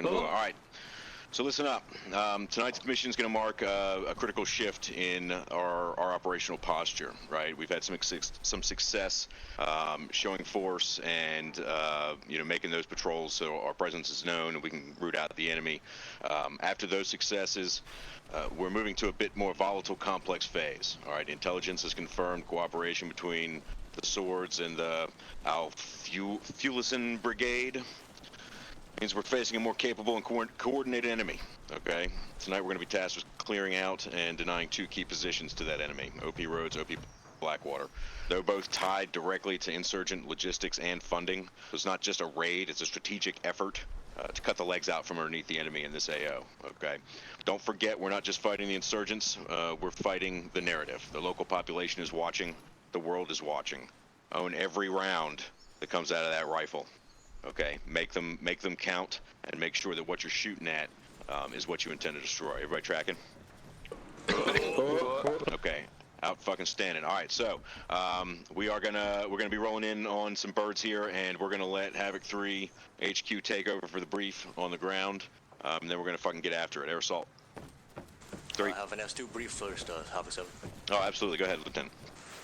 Alright, so listen up. Tonight's mission is going to mark a critical shift in our operational posture, right? We've had some success showing force and making those patrols so our presence is known and we can root out the enemy. After those successes, we're moving to a bit more volatile, complex phase. All right, intelligence has confirmed cooperation between the Swords and the Fulison Brigade. Means we're facing a more capable and coordinated enemy, okay? Tonight we're going to be tasked with clearing out and denying two key positions to that enemy, OP Roads, OP Blackwater. They're both tied directly to insurgent logistics and funding. It's not just a raid, it's a strategic effort to cut the legs out from underneath the enemy in this AO, okay? Don't forget, we're not just fighting the insurgents, we're fighting the narrative. The local population is watching, the world is watching. Own every round that comes out of that rifle. Okay, make them count, and make sure that what you're shooting at is what you intend to destroy. Everybody tracking? Okay, out fucking standing. All right, so we're gonna be rolling in on some birds here, and we're gonna let Havoc 3 HQ take over for the brief on the ground, and then we're gonna fucking get after it. Air assault. 3. I have an S2 brief first, Havoc 7. Oh, absolutely. Go ahead, Lieutenant.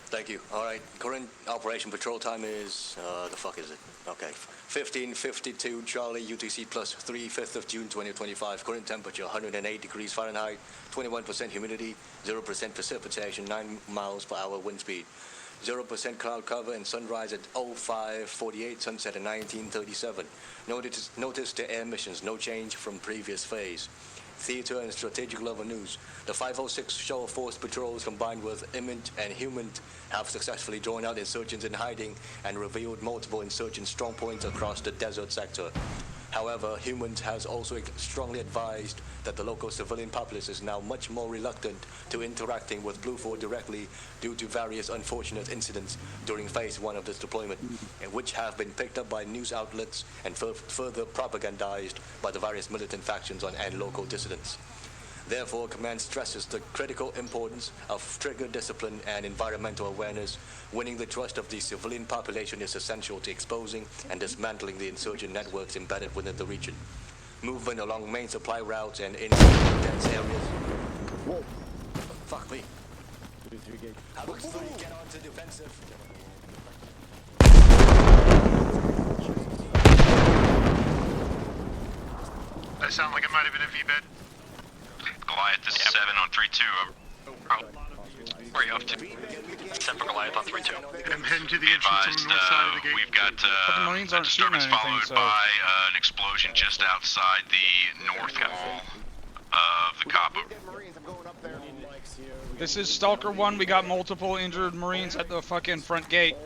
Thank you. All right. Current operation patrol time is, the fuck is it? Okay. 15:52 Charlie UTC plus 3, 5th of June 2025. Current temperature 108 degrees Fahrenheit, 21% humidity, 0% precipitation, 9 miles per hour wind speed. 0% cloud cover and sunrise at 05:48, sunset at 19:37. Notice the air missions, no change from previous phase. Theater and strategic level news. The 506 Shore Force patrols combined with Imminent and Human have successfully drawn out insurgents in hiding and revealed multiple insurgent strongpoints across the desert sector. However, Human has also strongly advised that the local civilian populace is now much more reluctant to interacting with Blue 4 directly due to various unfortunate incidents during phase 1 of this deployment, and which have been picked up by news outlets and further propagandized by the various militant factions and local dissidents. Therefore, Command stresses the critical importance of trigger discipline and environmental awareness. Winning the trust of the civilian population is essential to exposing and dismantling the insurgent networks embedded within the region. Movement along main supply routes and in dense areas. Whoa. Fuck me. Havoc 3, get on to defensive. That sound like it might have been a V-bed. Goliath, this is 7 on 3-2. Where are you up to? 7 for Goliath on 3-2. I'm heading to the entrance on the north side of the gate. We've got a disturbance followed by an explosion just outside the north wall of the cop. This is Stalker 1. We got multiple injured Marines at the fucking front gate.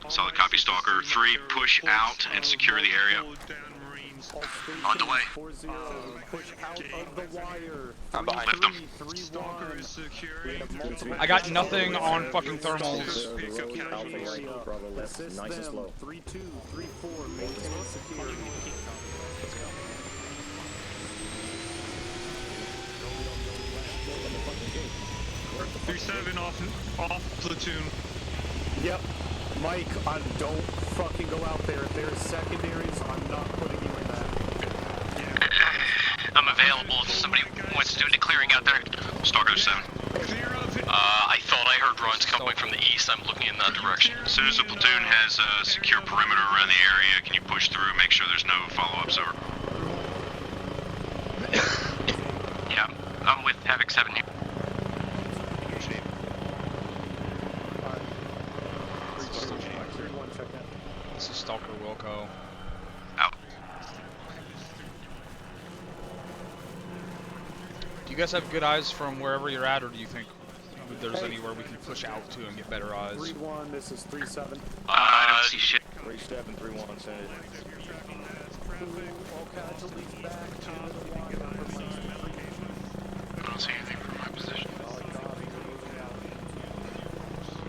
Solid copy, Stalker 3. Push out and secure the area. On the way. Push out of the wire. I'm behind. Lift them. Stalker is securing. I got nothing on fucking thermals. Assist nice and slow. 3-2, 3-4, maintain secure. 3-7 off platoon. Yep. Mike, don't fucking go out there. If there's secondaries, I'm not putting you in that. I'm available if somebody wants to do any clearing out there. Stalker 7. I thought I heard runs coming from the east. I'm looking in that direction. As soon as the platoon has a secure perimeter around the area, can you push through and make sure there's no follow-ups over? Yeah, I'm with Havoc 7 here. This is Stalker Wilco. Out. Do you guys have good eyes from wherever you're at, or do you think there's anywhere we can push out to and get better eyes? 3-1, this is 3-7. I don't see shit. 3-7, 3-1, send it. All casualties back to the wire. I don't see anything from my position.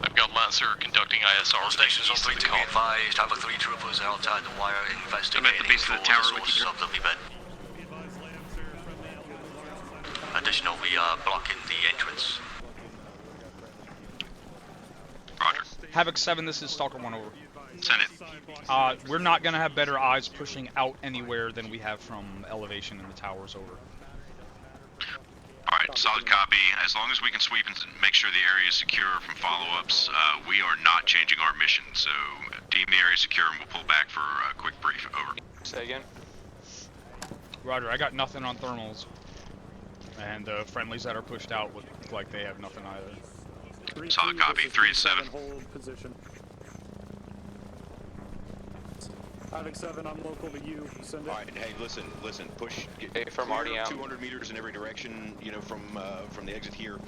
I've got Lancer conducting ISR. Stations on 3-2 advised. Havoc 3 troopers outside the wire investigating the base of the tower for the sources of the event. Additional, we are blocking the entrance. Havoc 7, this is Stalker 1 over. Send it. We're not gonna have better eyes pushing out anywhere than we have from elevation in the towers over. Alright, solid copy. As long as we can sweep and make sure the area is secure from follow-ups, we are not changing our mission. So, deem the area secure and we'll pull back for a quick brief. Over. Say again? Roger, I got nothing on thermals. And the friendlies that are pushed out look like they have nothing either. Solid copy, 3 to 7. Hold position. Havoc 7, I'm local to you. Send it. Alright, hey, listen, push. Hey, from clear Arnie out. 200 meters in every direction, you know, from the exit here.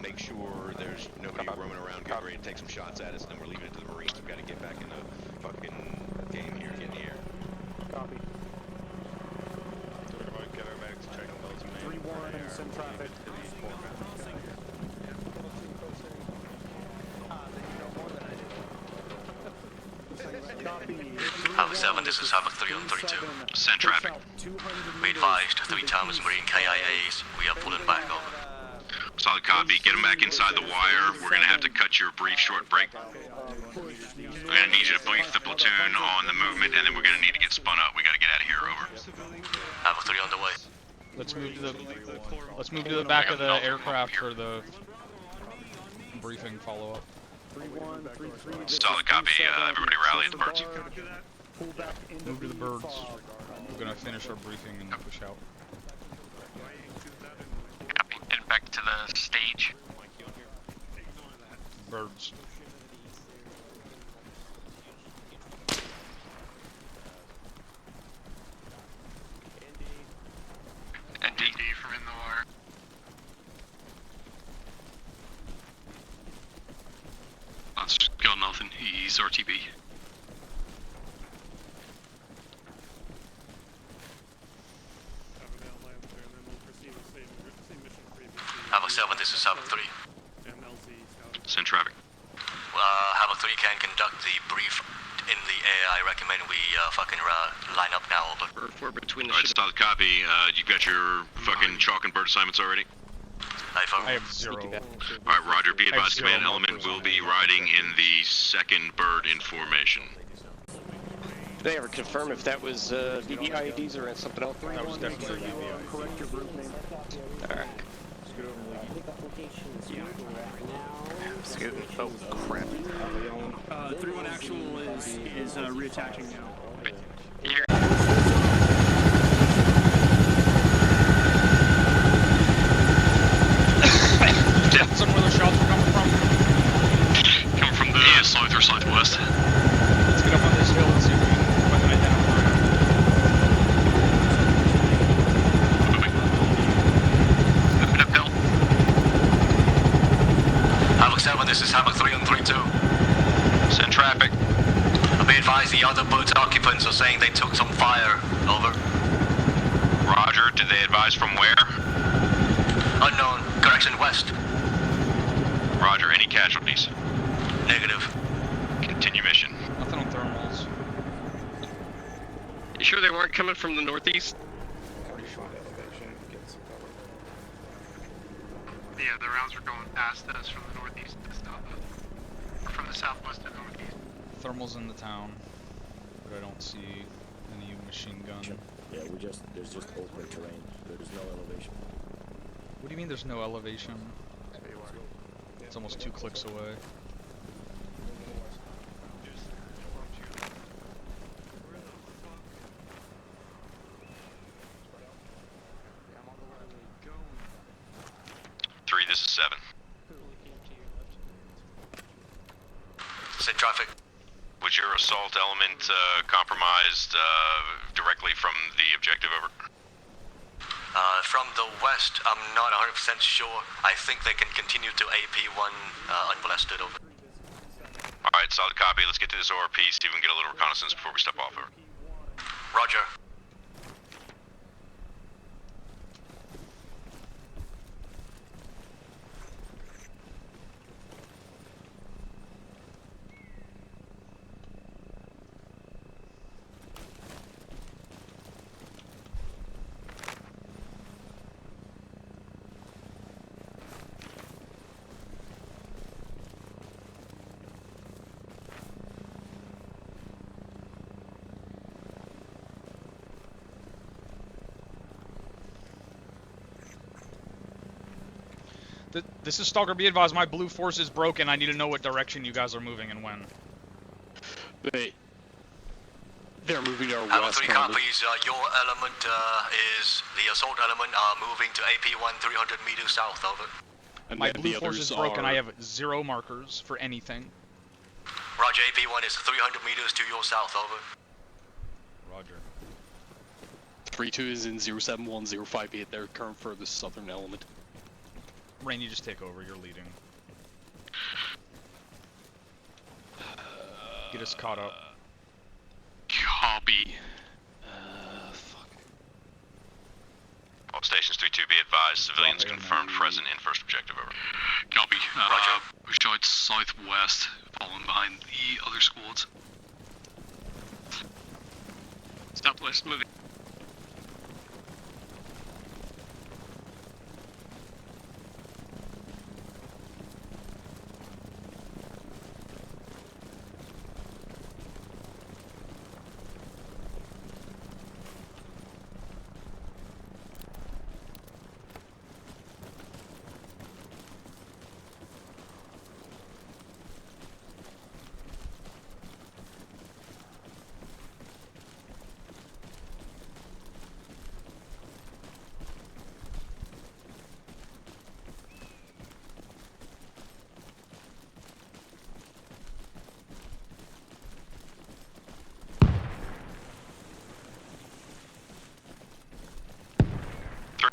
Make sure there's nobody roaming around, get ready to take some shots at us, and then we're leaving it to the Marines. We've got to get back in the fucking game here, get in the air. Copy. 3-1, send traffic. Copy. Havoc 7, this is Havoc 3 on 32. Send traffic. We advised 3 times Marine KIAs. We are pulling back over. Solid copy. Get them back inside the wire. We're going to have to cut your brief short break. We're going to need you to brief the platoon on the movement, and then we're going to need to get spun up. We got to get out of here. Over. Havoc 3 on the way. Let's move to the back of the aircraft for the briefing follow-up. 3-1, 3-3. Solid copy. Everybody rally at the birds. Pull back into Move to the birds. We're gonna finish our briefing and push out. Head back to the stage. Birds. ND from in the wire. That's got nothing. He's RTB. Havoc 7, this is Havoc 3. Send traffic. Havoc 3 can conduct the brief in the air. I recommend we fucking line up now. Over. We're between the Alright, solid copy. You've got your fucking chalk and bird assignments already? I have 0. Alright, Roger. Be advised, command element will be riding in the second bird in formation. Did they ever confirm if that was VDIEDs or something else? That was definitely VDI. correct your group name. Alright. Scoot. Oh, crap. 3-1 actual is reattaching now. Somewhere where the shots are coming from. Coming from the south or southwest. Let's get up on this hill and see if we can fucking identify them. Moving uphill. Havoc 7, this is Havoc 3 on 3-2. Send traffic. Be advised, the other boat's occupants are saying they took some fire. Over. Roger. Did they advise from where? Unknown. Correction, west. Roger. Any casualties? Negative. Continue mission. Nothing on thermals. You sure they weren't coming from the northeast? Yeah, the rounds were going past us from the northeast to stop us. Or from the southwest to northeast. Thermals in the town, but I don't see any machine gun. Yeah, there's just open terrain. There's no elevation. What do you mean there's no elevation? It's almost 2 clicks away. This is 7. Send traffic. Was your assault element compromised directly from the objective? Over. From the west, I'm not 100% sure. I think they can continue to AP1 unmolested. Over. Alright, solid copy. Let's get to this ORP, see if we can get a little reconnaissance before we step off. Over. Roger. This is Stalker. Be advised, my blue force is broken. I need to know what direction you guys are moving and when. They're moving our Have west. 3 copies. Your element is the assault element moving to AP1 300 meters south. Over. And My then blue the force others is broken. are... I have 0 markers for anything. Roger. AP1 is 300 meters to your south. Over. Roger. 3-2 is in 071-058, their current furthest southern element. Rain, you just take over. You're leading. Get us caught up. Copy. Fuck. All stations 3-2, be advised. Civilians confirmed present in first objective. Over. Copy. Roger. Push out southwest, following behind the other squads. Southwest moving.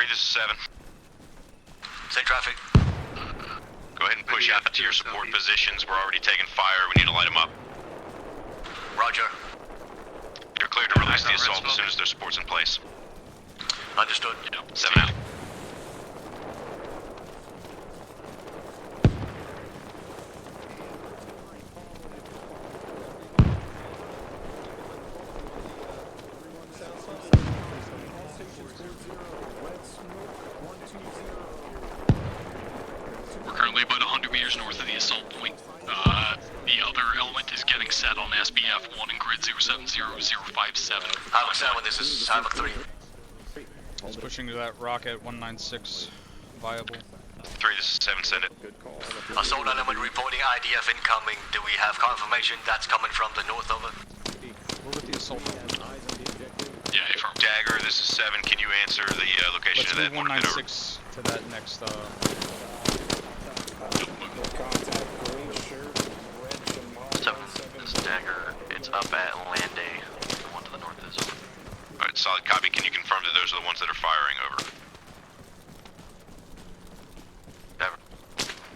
This is 7. Same traffic. Go ahead and push out to your support positions. We're already taking fire. We need to light them up. Roger. You're cleared to release the assault as soon as their support's in place. Understood. 7 out. We're currently about 100 meters north of the assault point. The other element is getting set on SBF 1 in grid 070057. Havoc 7, this is Havoc 3. He's pushing to that rock at 196. Viable. 3, this is 7, send it. Assault element reporting IDF incoming. Do we have confirmation that's coming from the north? Over. We're with the assault. Yeah, affirm. Dagger, this is 7. Can you answer the location Let's of that move mortar pit? 196 to that next. This is Dagger. It's up at Landay. The one to the north is. Alright, solid copy. Can you confirm that those are the ones that are firing? Over.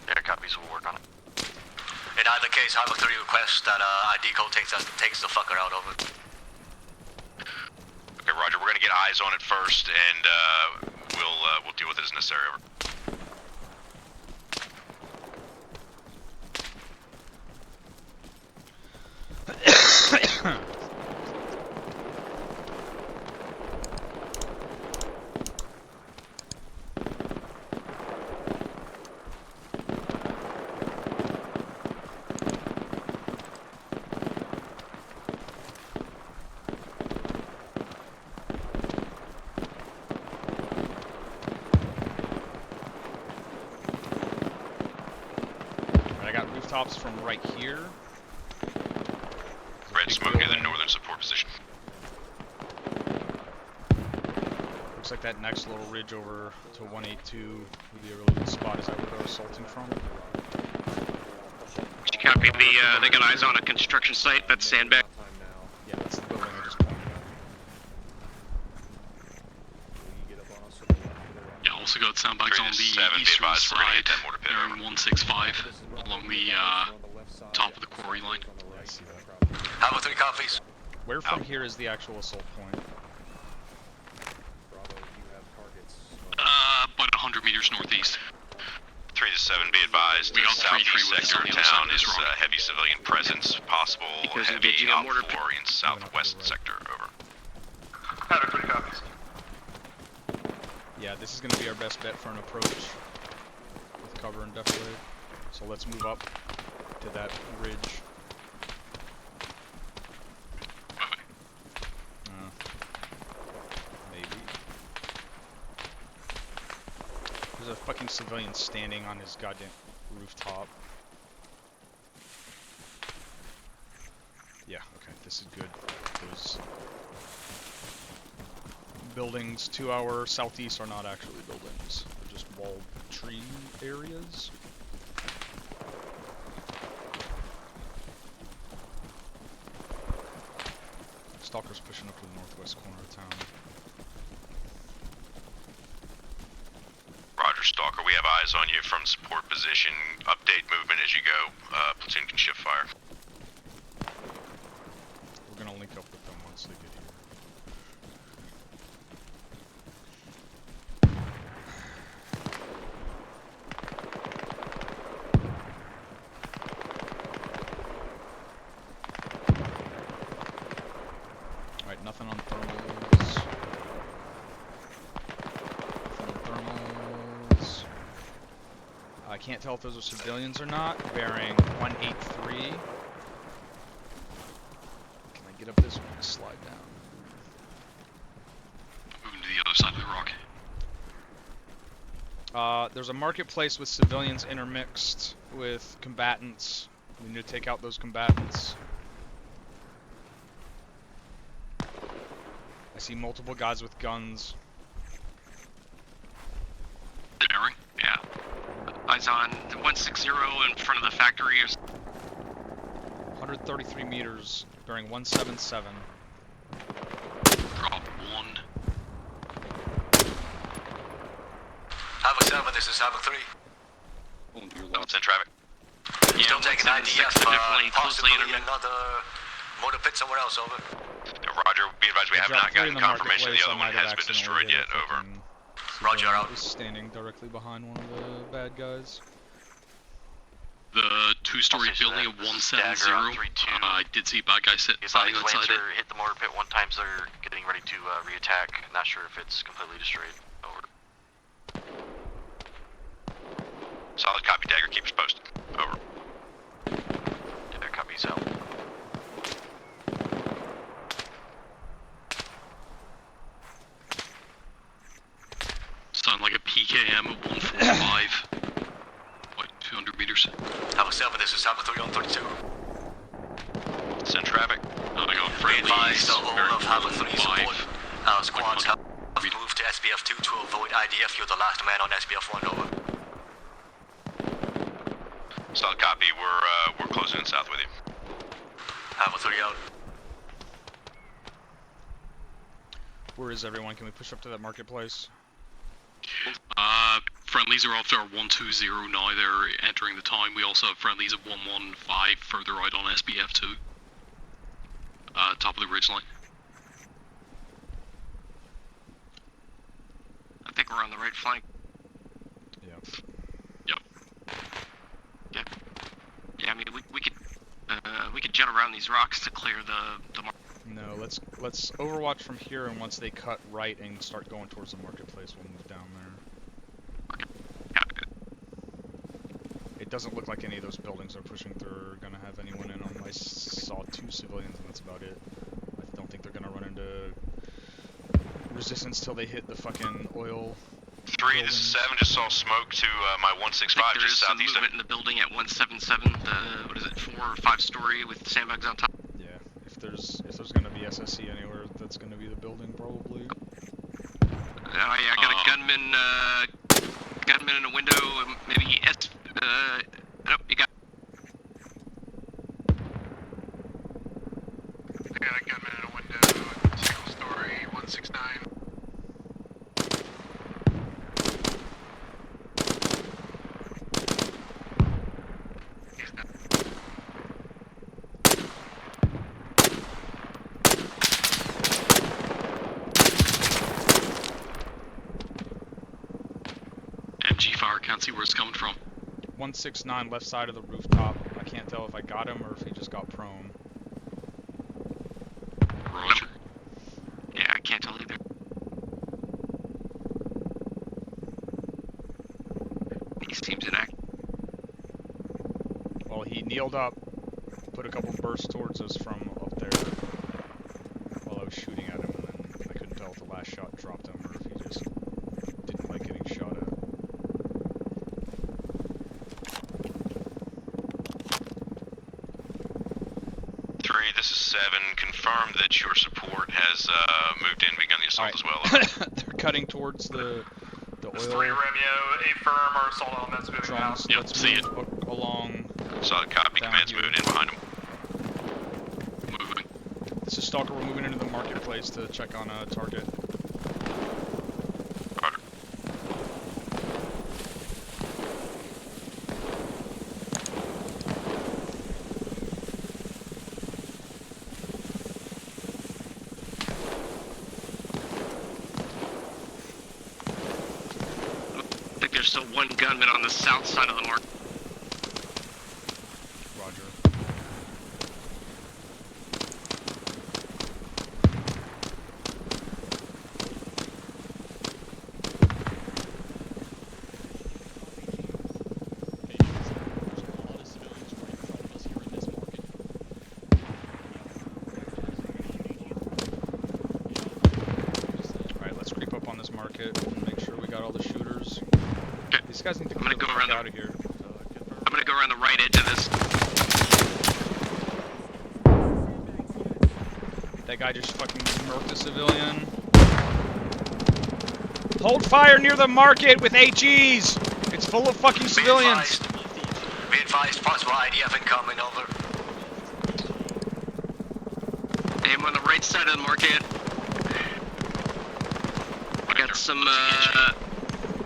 Air copies will work on it. In either case, Havoc 3 requests that ID code takes the fucker out. Over. Okay, Roger. We're gonna get eyes on it first, and we'll deal with it as necessary. Over. I got rooftops from right here. Red smoke near the northern support position. Looks like that next little ridge over to 182 would be a really good spot. Is that where they're assaulting from? Copy. They got eyes on a construction site. That's sandbag. Yeah, that's the building I just pointed at. Yeah, also got sandbags on the eastern side, bearing 165, along the top of the quarry line. Yeah, I see that. Havoc 3 copies. Where from here is the actual assault point? About 100 meters northeast. 3 to 7, be advised. We The got 3-3 southeast with us sector on of the other side town of this is rock. heavy civilian presence. Possible Because of heavy the mortar outpour in southwest sector. Over. Havoc 3 copies. Yeah, this is going to be our best bet for an approach with cover and defilade. So let's move up to that ridge. Maybe. There's a fucking civilian standing on his goddamn rooftop. Yeah, okay, this is good. Those buildings to our southeast are not actually buildings. They're just walled tree areas. Stalker's pushing up to the northwest corner of town. Roger, Stalker. We have eyes on you from support position. Update movement as you go. Platoon can shift fire. We're gonna link up with them once they get here. Alright, nothing on thermals. Nothing on thermals. I can't tell if those are civilians or not. Bearing 183. Get up this one and slide down. Moving to the other side of the rock. There's a marketplace with civilians intermixed with combatants. We need to take out those combatants. I see multiple guys with guns. Aaron? Yeah. Eyes on 160 in front of the factory. 133 meters during 177. Drop 1. Havoc 7, this is Havoc 3. Oh, dear Lord. It's in traffic. Yeah, Still taking IDF, definitely closely possibly intermixed. another motor pit somewhere else, over. Roger, be advised we have not gotten confirmation the other one has been accidentally destroyed yet. hit a Over. fucking Roger, civilian out. that was standing directly behind one of the bad guys. The two-story Also, building this at is 170. Stagger on 3-2. I did see a bad guy standing Besides, outside Lancer it. hit the mortar pit one time, so they're getting ready to re-attack. Not sure if it's completely destroyed. Over. Solid copy, Dagger. Keep us posted. Over. Yeah, copies out. Sound like a PKM at 145. What, 200 meters? Havoc 7, this is Havoc 3 on 32. It's in traffic. I got Be friendlies. advised, all of Havoc 3 support. 5. Our squads have moved to SBF 2 to avoid IDF. You're the last man on SBF 1, over. Solid copy. We're closing in south with you. Havoc 3 out. Where is everyone? Can we push up to that marketplace? Friendlies are off there at 120 now. They're entering the town. We also have friendlies at 115 further out on SBF 2. Top of the ridge line. I think we're on the right flank. Yeah. Yep. Yeah, I mean, we could jet around these rocks to clear the No, let's overwatch from here, and once they cut right and start going towards the marketplace, we'll move down there. It doesn't look like any of those buildings are pushing through or gonna have anyone in them. I saw 2 civilians, and that's about it. I don't think they're gonna run into resistance till they hit the fucking oil. 3, this is 7. Just saw smoke to my 165 there just is some southeast of it. movement in the building at 177. The what is it, 4 or 5 story with sandbags on top. Yeah, if there's gonna be SSC anywhere, that's gonna be the building probably. Oh yeah, I got a gunman in a window. Maybe nope, you got. I got a gunman in a window, single story, 169. MG fire, can't see where it's coming from. 169 left side of the rooftop. I can't tell if I got him or if he just got prone. Roger. Yeah, I can't tell either. He seems inactive. Well, he kneeled up, put a couple bursts towards us from up there while I was shooting at him, and then I couldn't tell if the last shot dropped him or if he just didn't like getting shot at. this is 7. Confirm that your support has moved in and begun the assault as well. They're cutting towards the This oil 3 Romeo, affirm our assault elements moving drums. out. Yep, Let's see move along. Solid copy. Down Command's here. moving in behind him. Moving. This is Stalker. We're moving into the marketplace to check on a target. Roger. I think there's still one gunman on the south side of the market. Roger. Alright, let's creep up on this market and make sure we got all the shooters. Okay. These guys need to I'm gonna get the go fuck around the- out of here. I'm gonna go around the right edge of this. That guy just fucking murked a civilian. Hold fire near the market with HEs! It's full of fucking civilians! Be advised, possible IDF incoming, over. I'm on the right side of the market. I got some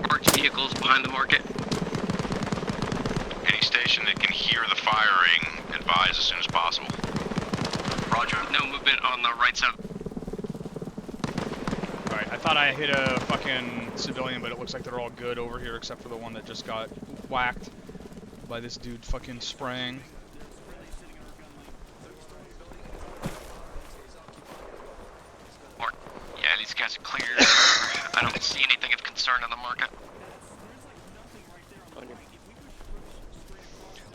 marked vehicles behind the market. Any station that can hear the firing, advise as soon as possible. Roger. No movement on the right side. Alright, I thought I hit a fucking civilian, but it looks like they're all good over here except for the one that just got whacked by this dude fucking spraying. Yeah, these guys are clear. I don't see anything of concern on the market.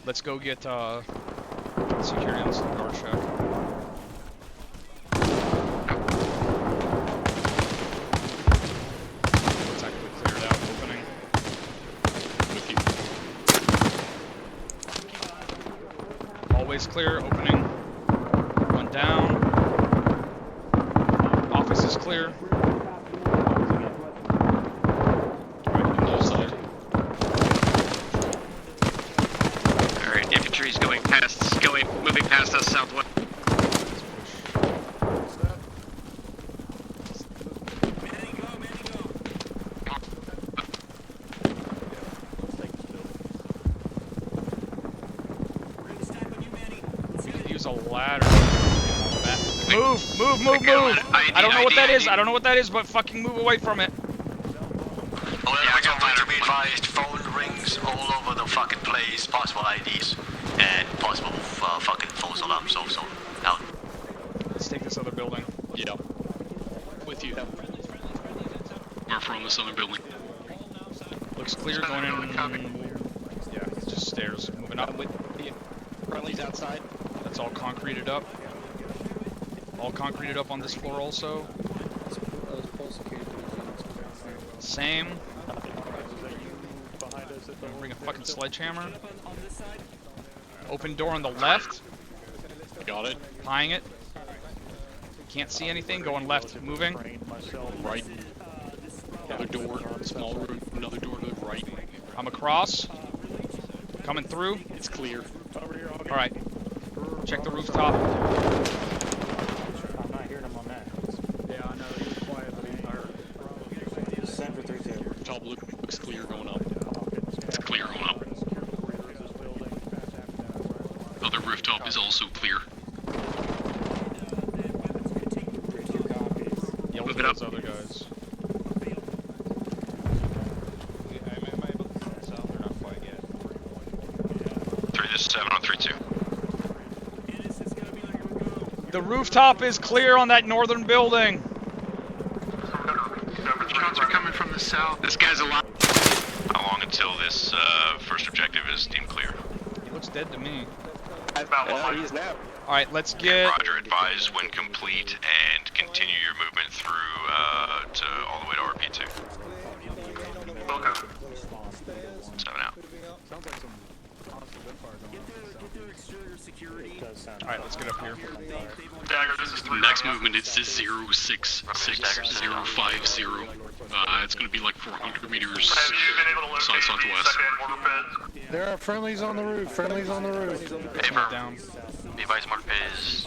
Let's go get security on this guard shack. It's actually cleared out, opening. With you. Always clear, opening. One down. Office is clear. Alright, no side. Alright, infantry's moving past us southwest. We could use a ladder. Move! I don't know what that is. I don't know what that is, but fucking move away from it. To be advised, phone rings all over the fucking place, possible IDs, and possible fucking false alarms also. Out. Let's take this other building. Yeah. With you. We're from the southern building. Looks clear going in. Yeah, it's just stairs. Moving up. Friendly's outside. That's all concreted up. All concreted up on this floor also. Same. Bring a fucking sledgehammer. Open door on the left. Got it. Pieing it. Can't see anything. Going left. Moving. Right. Another door. Small room. Another door to the right. I'm across. Coming through. It's clear. Alright. Check the rooftop. I'm not hearing him on that. Yeah, I know. He was quiet, but he heard. Send for 3-2. Top looks clear going up. It's clear going up. Other rooftop is also clear. Yell Move to it up. those other guys. This is 7 on 3-2. The rooftop is clear on that northern building. Shots are coming from the south. This guy's alive. How long until this first objective is deemed clear? He looks dead to me. He is now. Alright, let's get... Roger, advise when complete and continue your movement through to all the way to RP2. Okay. 7 out. Sounds like some hostile gunfire going on. security. Alright, let's get up here. Dagger, this is The next movement is 066050. It's going to be like 400 meters Have you been able to locate the southwest. second mortar pit? There are friendlies on the roof. Friendlies on the roof. Paper. Down. The advice mortar pit is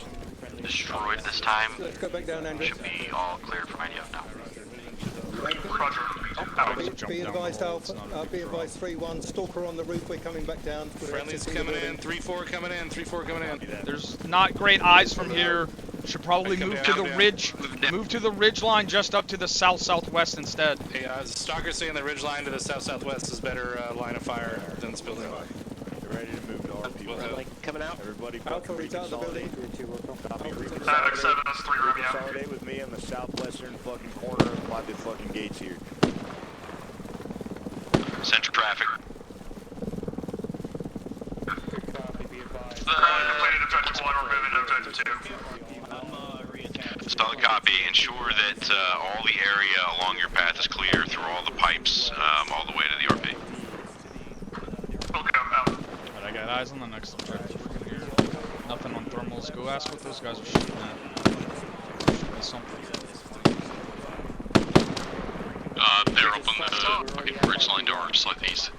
destroyed this time. Let's go back down, Andrew. Should be all cleared from IDF now. Roger. Be advised, Alpha. Be advised, 3-1. Stalker on the roof. We're coming back down. Friendlies coming in. 3-4 coming in. 3-4 coming in. There's not great eyes from here. Should probably move to the ridge. Move to the ridge line just up to the south-southwest instead. Hey, Stalker's saying the ridge line to the south-southwest is better line of fire than this building. You're ready to move to RP. Coming out. Everybody Alpha, reach out the building. Havoc 7, that's 3 Romeo. Consolidate with me on the southwestern fucking corner by the fucking gates here. Central traffic. Completed objective 1, we're moving to objective 2. Solid copy. Ensure that all the area along your path is clear through all the pipes, all the way to the RP. Okay, I'm out. Alright, I got eyes on the next objective from here. Nothing on thermals. Go ask what those guys are shooting at. Should be something. They're up on the fucking ridge line to our southeast.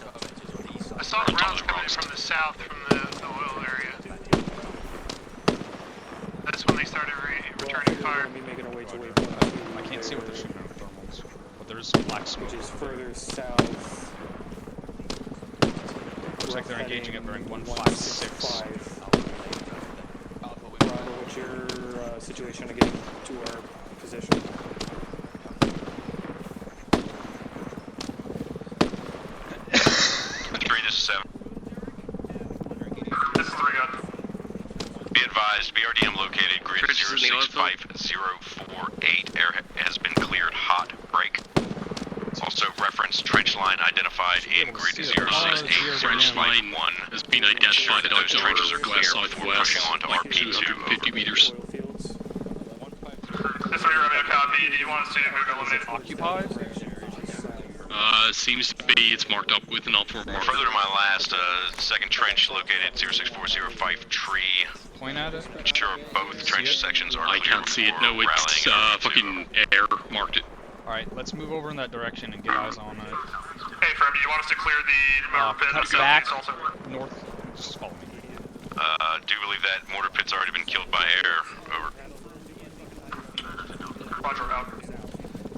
I saw rounds coming in from the south, from the oil area. That's when they started returning fire. I can't see what they're shooting at with thermals. But there's black smoke. Which is further south. Looks like they're engaging at bearing 156. What's your situation to getting to our position? This is 7. This is 3 gun. Be advised, BRDM located, grid 065048. Air has been cleared, hot break. Also reference trench line identified in grid 068. Trench line 1 has been identified out to our west-southwest, like 250 meters. This 3 Romeo copy. Do you want us to move to eliminate? Occupied? Seems to be, it's marked up with an upward mark. Further to my last, second trench located 06405 tree. Point at it? Ensure both trench sections are I clear can't see it, no, before it's rallying fucking air marked it. Alright, let's move over in that direction and get eyes on it. Hey, Fred, do you want us to clear the mortar pit? Cut back north. Just follow me. Do believe that mortar pit's already been killed by air. Over. Roger, out.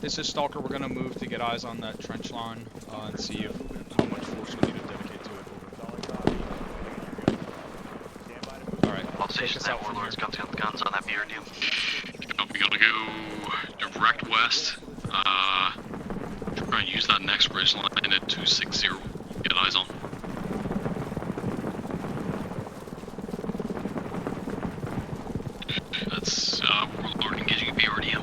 This is Stalker. We're gonna move to get eyes on that trench line and see how much force we need to dedicate to it. Alright, All take stations us out have from warlords, here. guns on that BRDM. We're gonna go direct west, try and use that next ridge line at 260, get eyes on. That's, warlord engaging a BRDM.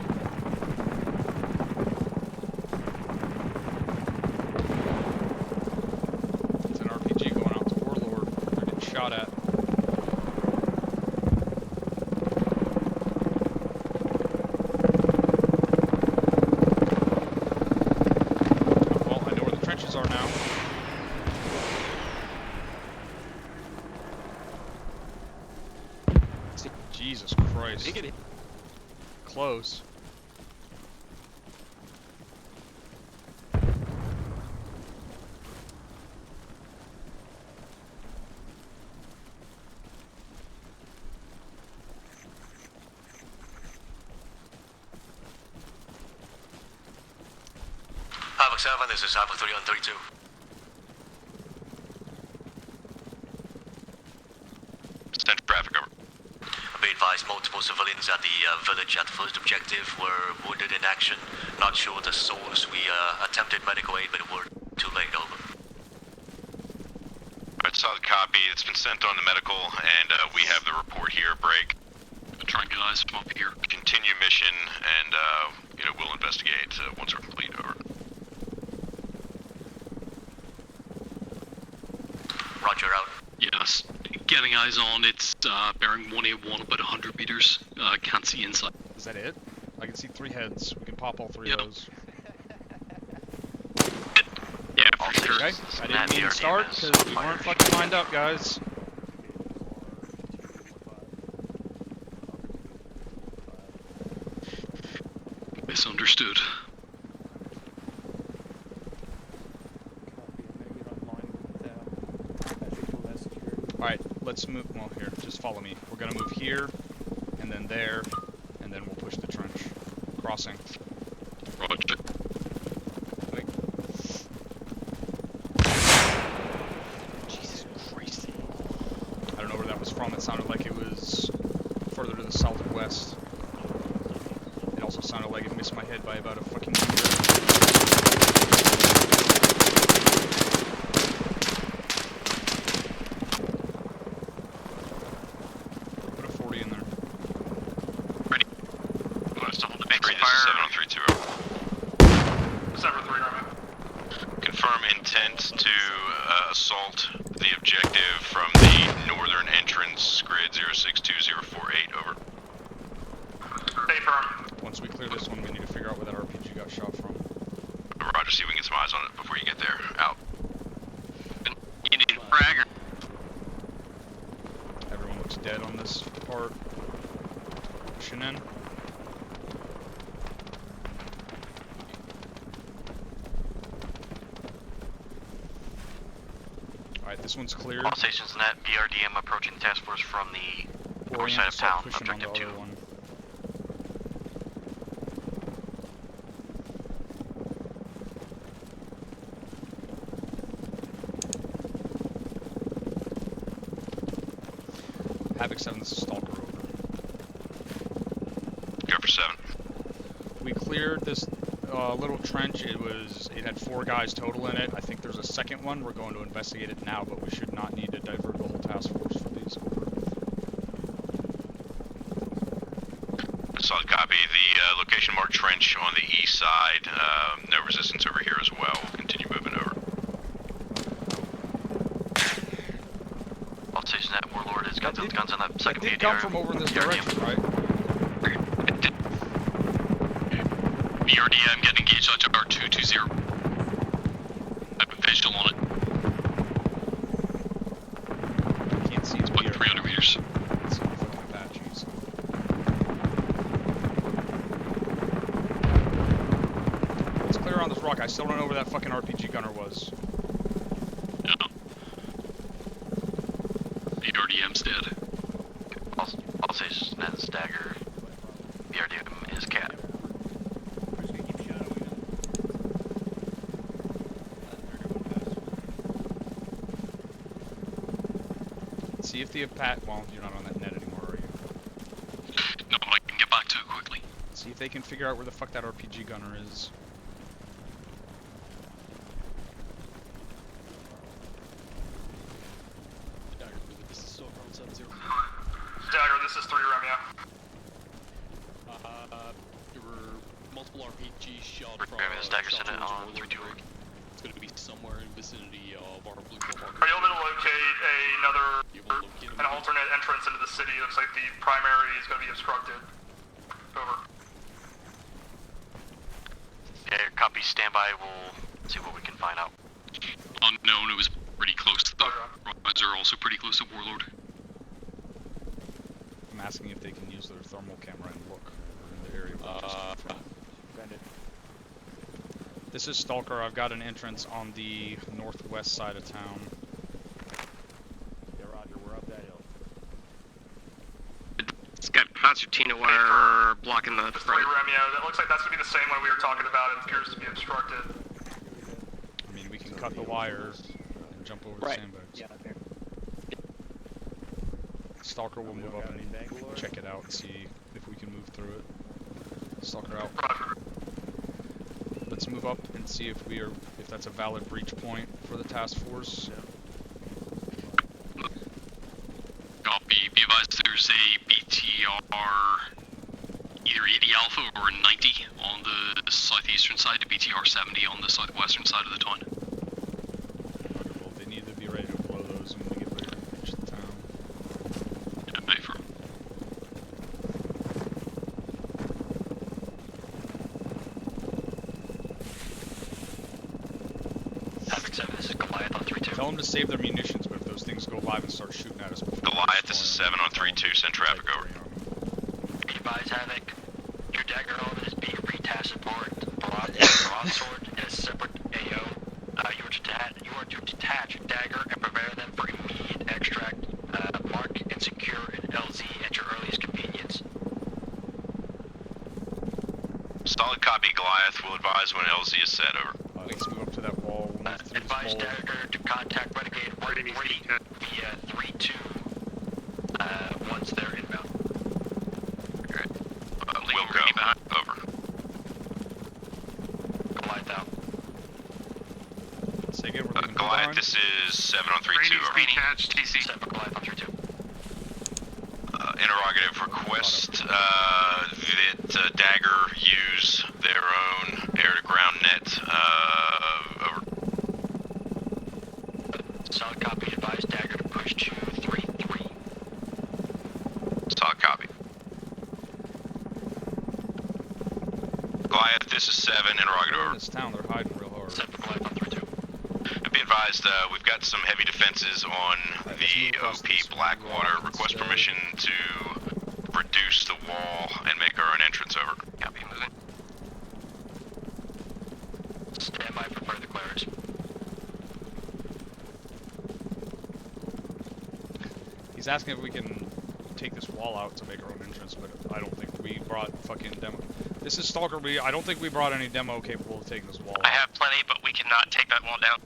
It's an RPG going out to Warlord. They're getting shot at. Well, I know where the trenches are now. Jesus Christ. Close. Havoc 7, this is Alpha 3 on 32. Central traffic, over. Be advised, multiple civilians at the village at first objective were wounded in action. Not sure the source. We attempted medical aid, but we're too late. Over. Alright, solid copy. It's been sent on the medical, and we have the report here. Break. Try and get eyes from up here. Continue mission, and we'll investigate once we're complete. Over. Roger, out. Yes, getting eyes on, it's bearing 181, about 100 meters. Can't see inside. Is that it? I can see 3 heads. We can pop all 3 Yep. of those. Yeah, for sure. Okay, I didn't mean to start because we weren't fucking lined up, guys. Misunderstood. Alright, let's move. Well, here, just follow me. We're gonna move here, and then there, and then we'll push the trench. Crossing. Roger. Wait. Jesus Christ. I don't know where that was from. It sounded like it was further to the southwest. It also sounded like it missed my head by about a fucking meter. Put a 40 in there. Ready. You want us to hold the base fire? 7 on 3-2. 7-3, Roman. Confirm intent to assault the objective from the northern entrance, grid 062048, over. Stay firm. Once we clear this one, we need to figure out where that RPG got shot from. Roger, see if we can get some eyes on it before you get there. Out. You need a fragger. Everyone looks dead on this part. Pushing in. Alright, this one's clear. All stations net, BRDM approaching the task force from the north side of town, objective 2. One. Havoc 7, this is Stalker over. Go for 7. We cleared this little trench. It had 4 guys total in it. I think there's a second one. We're going to investigate it now, but we should not need to divert the whole task force for these. Over. Solid copy. The location marked trench on the east side. No resistance over here as well. Continue moving over. All stations net, Warlord is guns on that second It did come from over in this direction, right? BRDM getting engaged on R220. I've been visual on it. I can't see his About 300 meters. It's fucking Apaches. It's clear on this rock. I still don't know where that fucking RPG gunner was. No. BRDM's dead. All stations net, Stagger, BRDM is Cat. See if the Apache. Well, you're not on that net anymore, are you? No, but I can get back to it quickly. See if they can figure out where the fuck that RPG gunner is. Dagger, this is 3 Romeo. There were multiple RPG shot from Stagger Senate on 3-2. It's going to be somewhere in the vicinity of our blue marker. Are you able to locate an alternate entrance into the city? Looks like the primary is going to be obstructed. Over. Yeah, copy, standby, we'll see what we can find out. Unknown, it was pretty close to the Ryzen are also pretty close to Warlord. I'm asking if they can use their thermal camera and look in the area. This is Stalker. I've got an entrance on the northwest side of town. Yeah, Roger, we're up that hill. It's got concertina wire blocking the This 3 front. Romeo, that looks like that's going to be the same one we were talking about. It appears to be obstructed. I mean, we can cut the wire and jump over the sandbags. Yeah, there. Stalker will move up and check it out and see if we can move through it. Stalker out. Roger. Let's move up and see if that's a valid breach point for the task force. Copy. Be advised there's a BTR either 80 Alpha or 90 on the southeastern side, a BTR 70 on the southwestern side of the town. Well, they need to be ready to blow those when we get ready to reach the town. Yeah, for Havoc 7, this is Goliath on 3-2. Tell them to save their munitions, but if those things go live and start shooting at us before Goliath, this is 7 on 3-2. Send traffic over. Be advised, Havoc. Your Dagger element is being retagged task support, broadsword, and a separate AO. You are to detach dagger and prepare them for immediate extract. Mark and secure an LZ at your earliest convenience. Solid copy, Goliath. We'll advise when LZ is set. Over. Let's move up to that wall. We'll move through this Advise hole. dagger to contact Renegade 140 via 3-2 once they're inbound. Okay. We'll go. Over. Goliath out. Say again, we're leaving Goliath, this is 7 on 3-2. Over. Detached, TC. 7 Goliath on 3-2. Interrogative request that Dagger use their own air-to-ground net. Over. Solid copy. Advise dagger to push to 3-3. Solid copy. Goliath, this is 7. Interrogative. In this town, they're hiding real hard. 7 Goliath on 3-2. Be advised, we've got some heavy defenses on the OP Blackwater. Request permission to reduce the wall and make our own entrance. Over. Copy, moving. Stand by for further clearance. He's asking if we can take this wall out to make our own entrance, but I don't think we brought fucking demo. This is Stalker. I don't think we brought any demo capable of taking this wall out. I have plenty, but we cannot take that wall down.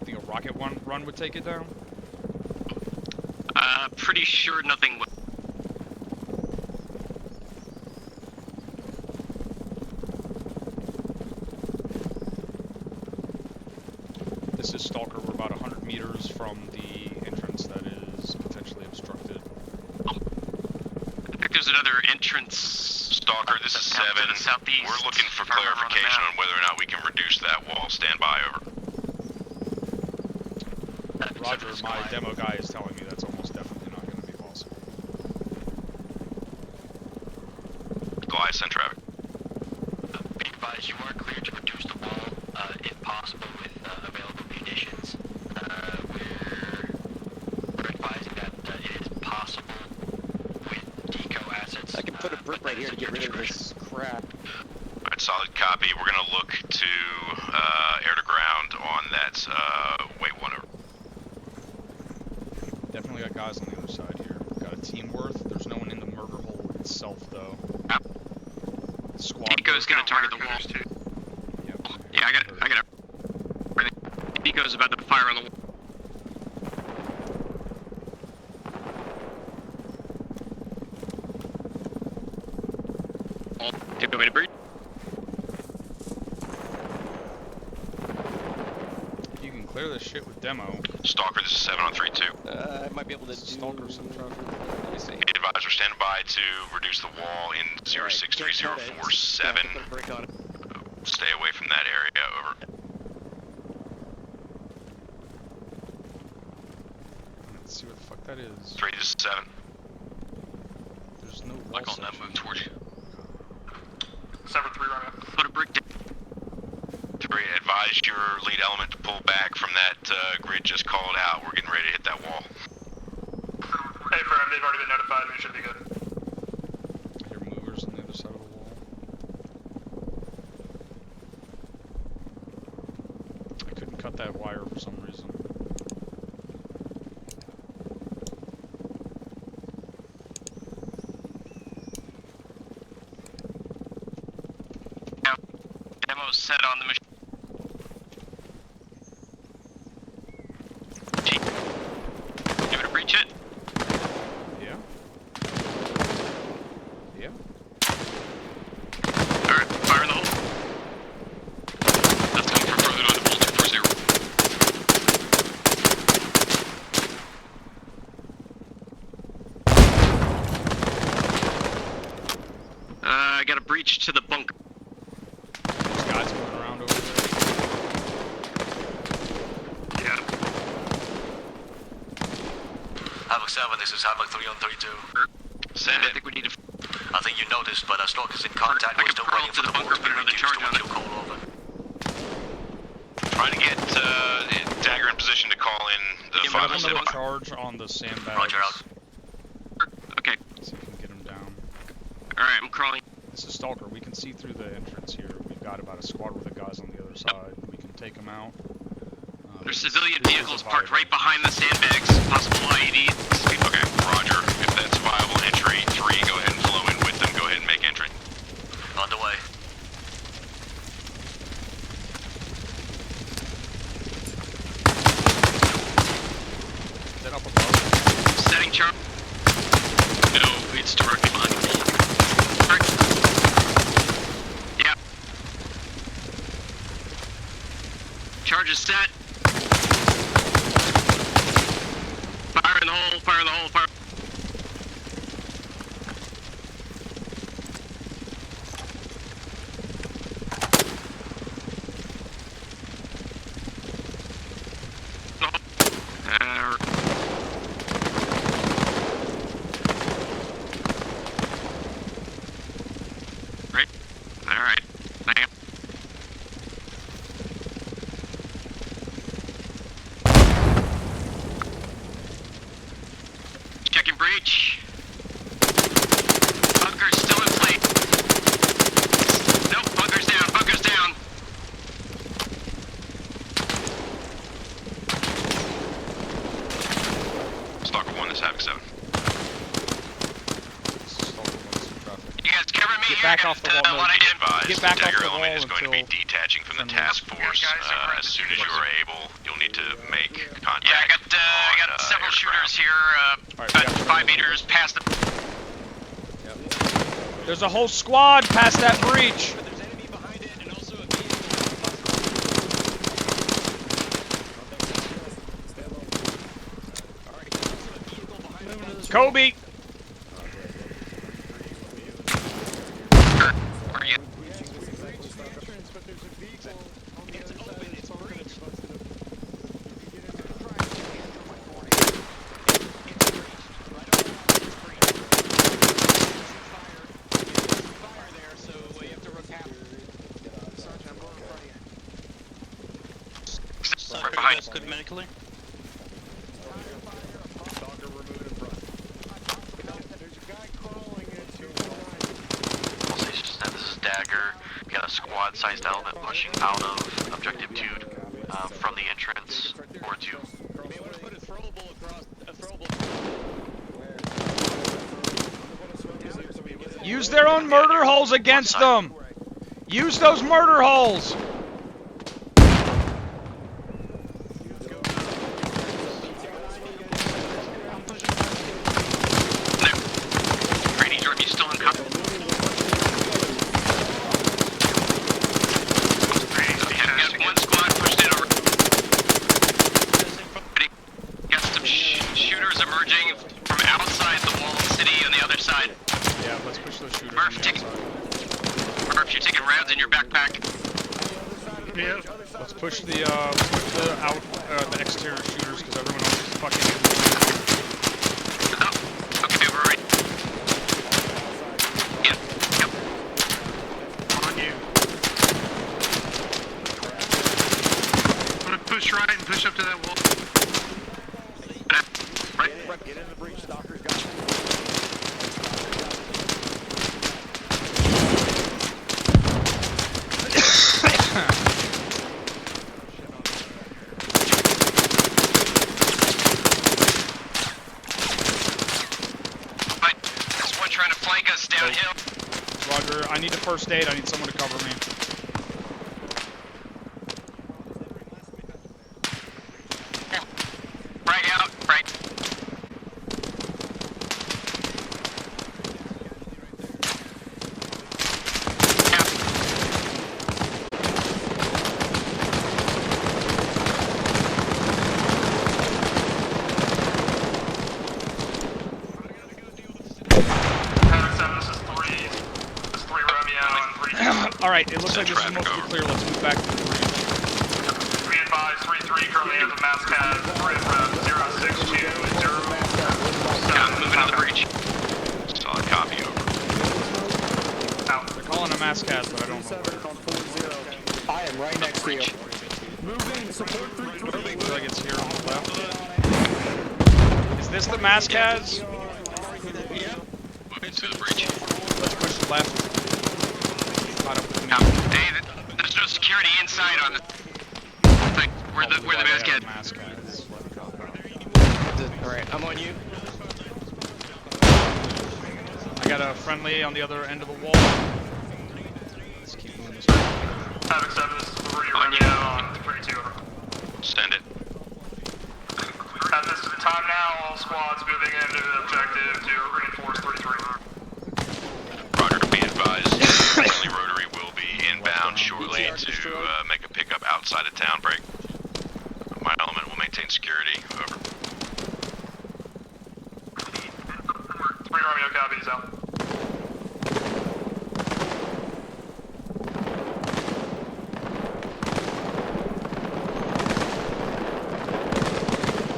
Think a rocket run would take it down? Pretty sure nothing would. This is Stalker. We're about 100 meters from the entrance that is potentially obstructed. I think there's another entrance. Stalker, this is 7. To the southeast. We're looking for clarification on whether or not we can reduce that wall. Stand by. Over. Roger, my demo guy is telling me that's almost definitely not going to be possible. Goliath, send traffic. Be advised, you are cleared to reduce the wall, if possible, with available munitions. We're advising that it is possible with deco assets. I can put a brick right here to get rid of this crap. Alright, solid copy. We're going to look to air to ground on that weight 1. Over. Definitely got guys on the other side here. Got a team worth. There's no one in the murder hole itself, though. Yep. Squad. Pico's gonna target the wall. Yep. Yeah, I got it. Pico's about to fire on the wall. Take away to breach. You can clear this shit with demo. Stalker, this is 7 on 3-2. I might be able to Stalker some traffic. Let me see. Advisor, stand by to reduce the wall in 063047. Stay away from that area. Over. Let's see what the fuck that is. 3 to 7. There's no wall Like on that section. move towards you. 7-3 right now. Put a brick down. 3, advise your lead element to pull back from that grid just called out. We're getting ready to hit that wall. Hey, firm, they've already been notified. We should be good. I hear movers on the other side of the wall. I couldn't cut that wire for some reason. Demo's set on the machine. Give it a breach it. Yeah. Yeah. Alright, fire in the hole. That's coming from further down the vault 240. I got a breach to the bunker. There's guys moving around over there. Yeah. Havoc 7, this is Havoc 3 on 32. Send I it. think we need to. I think you noticed, but Stalker's in contact. I We're can still crawl waiting up for to the the wall bunker, to be put another reduced charge to on what it. you call over. Trying to get Dagger in position to call in the Got another charge on the sandbags. Roger, out. Okay. So you can get him down. Alright, I'm crawling. This is Stalker. We can see through the entrance here. We've got about a squad worth of guys on the other side. We can take them out. There's civilian vehicles parked right behind the sandbags. Possible IEDs. Okay, roger. If that's viable entry, 3, go ahead and flow in with them. Go ahead and make entry. On the way. Is that up above? Setting charge. No, it's directly behind me. Yeah. Charge is set. Fire in the hole, fire in the hole, fire. Right. Alright. Thank you. Checking breach. Bunker's still in place. Nope, bunker's down, bunker's down. Stalker 1, this Havoc 7. You guys cover me Get here. back off the wall. What I did. Get back off Dagger the wall element is going to be until... detaching from the task force. As soon as you are able, you'll need to make contact. Yeah, I got several shooters here, about 5 meters past the... There's a whole squad past that breach. Kobe. Are you... Right behind us. Good medically. This is Dagger. We got a squad-sized element pushing out of Objective 2 from the entrance towards you. Use their own murder holes against them. Use those murder holes. You still in cover? One squad pushed in over. Got some shooters emerging from outside the wall of the city on the other side. Yeah, let's push those shooters. Murph, you're taking rounds in your backpack. Yeah. Let's push the the exterior shooters because everyone else is fucking. Oh, okay, we're right. Yep. On you. I'm gonna push right and push up to that wall. Right. Get in the breach, Stalker's got it. There's one trying to flank us downhill. Roger, I need a first aid. I need someone to cover me. Frag out, right. Alright, it looks like this is mostly clear. Let's move back to the breach. Be advised, 3-3 currently has a mass CAD, ref 062 and 0. Yeah, moving to the breach. Solid copy, over. They're calling a mass cast, but I don't know where. I am right next to you. Move in, support 3-3. Target's here on the left. Is this the Mascaz? Moving to the breach. Let's push left. Caught up with me. Hey, there's no security inside on the... Like, where the Mascaz... Alright, I'm on you. I got a friendly on the other end of the wall. Let's keep moving this way. Havoc 7, this is Romeo on 32, over. Send it. At this time now, all squads moving into the objective to reinforce 33. Roger, be advised, friendly rotary will be inbound shortly to make a pickup outside of town break. My element will maintain security, over. 3 Romeo copies out.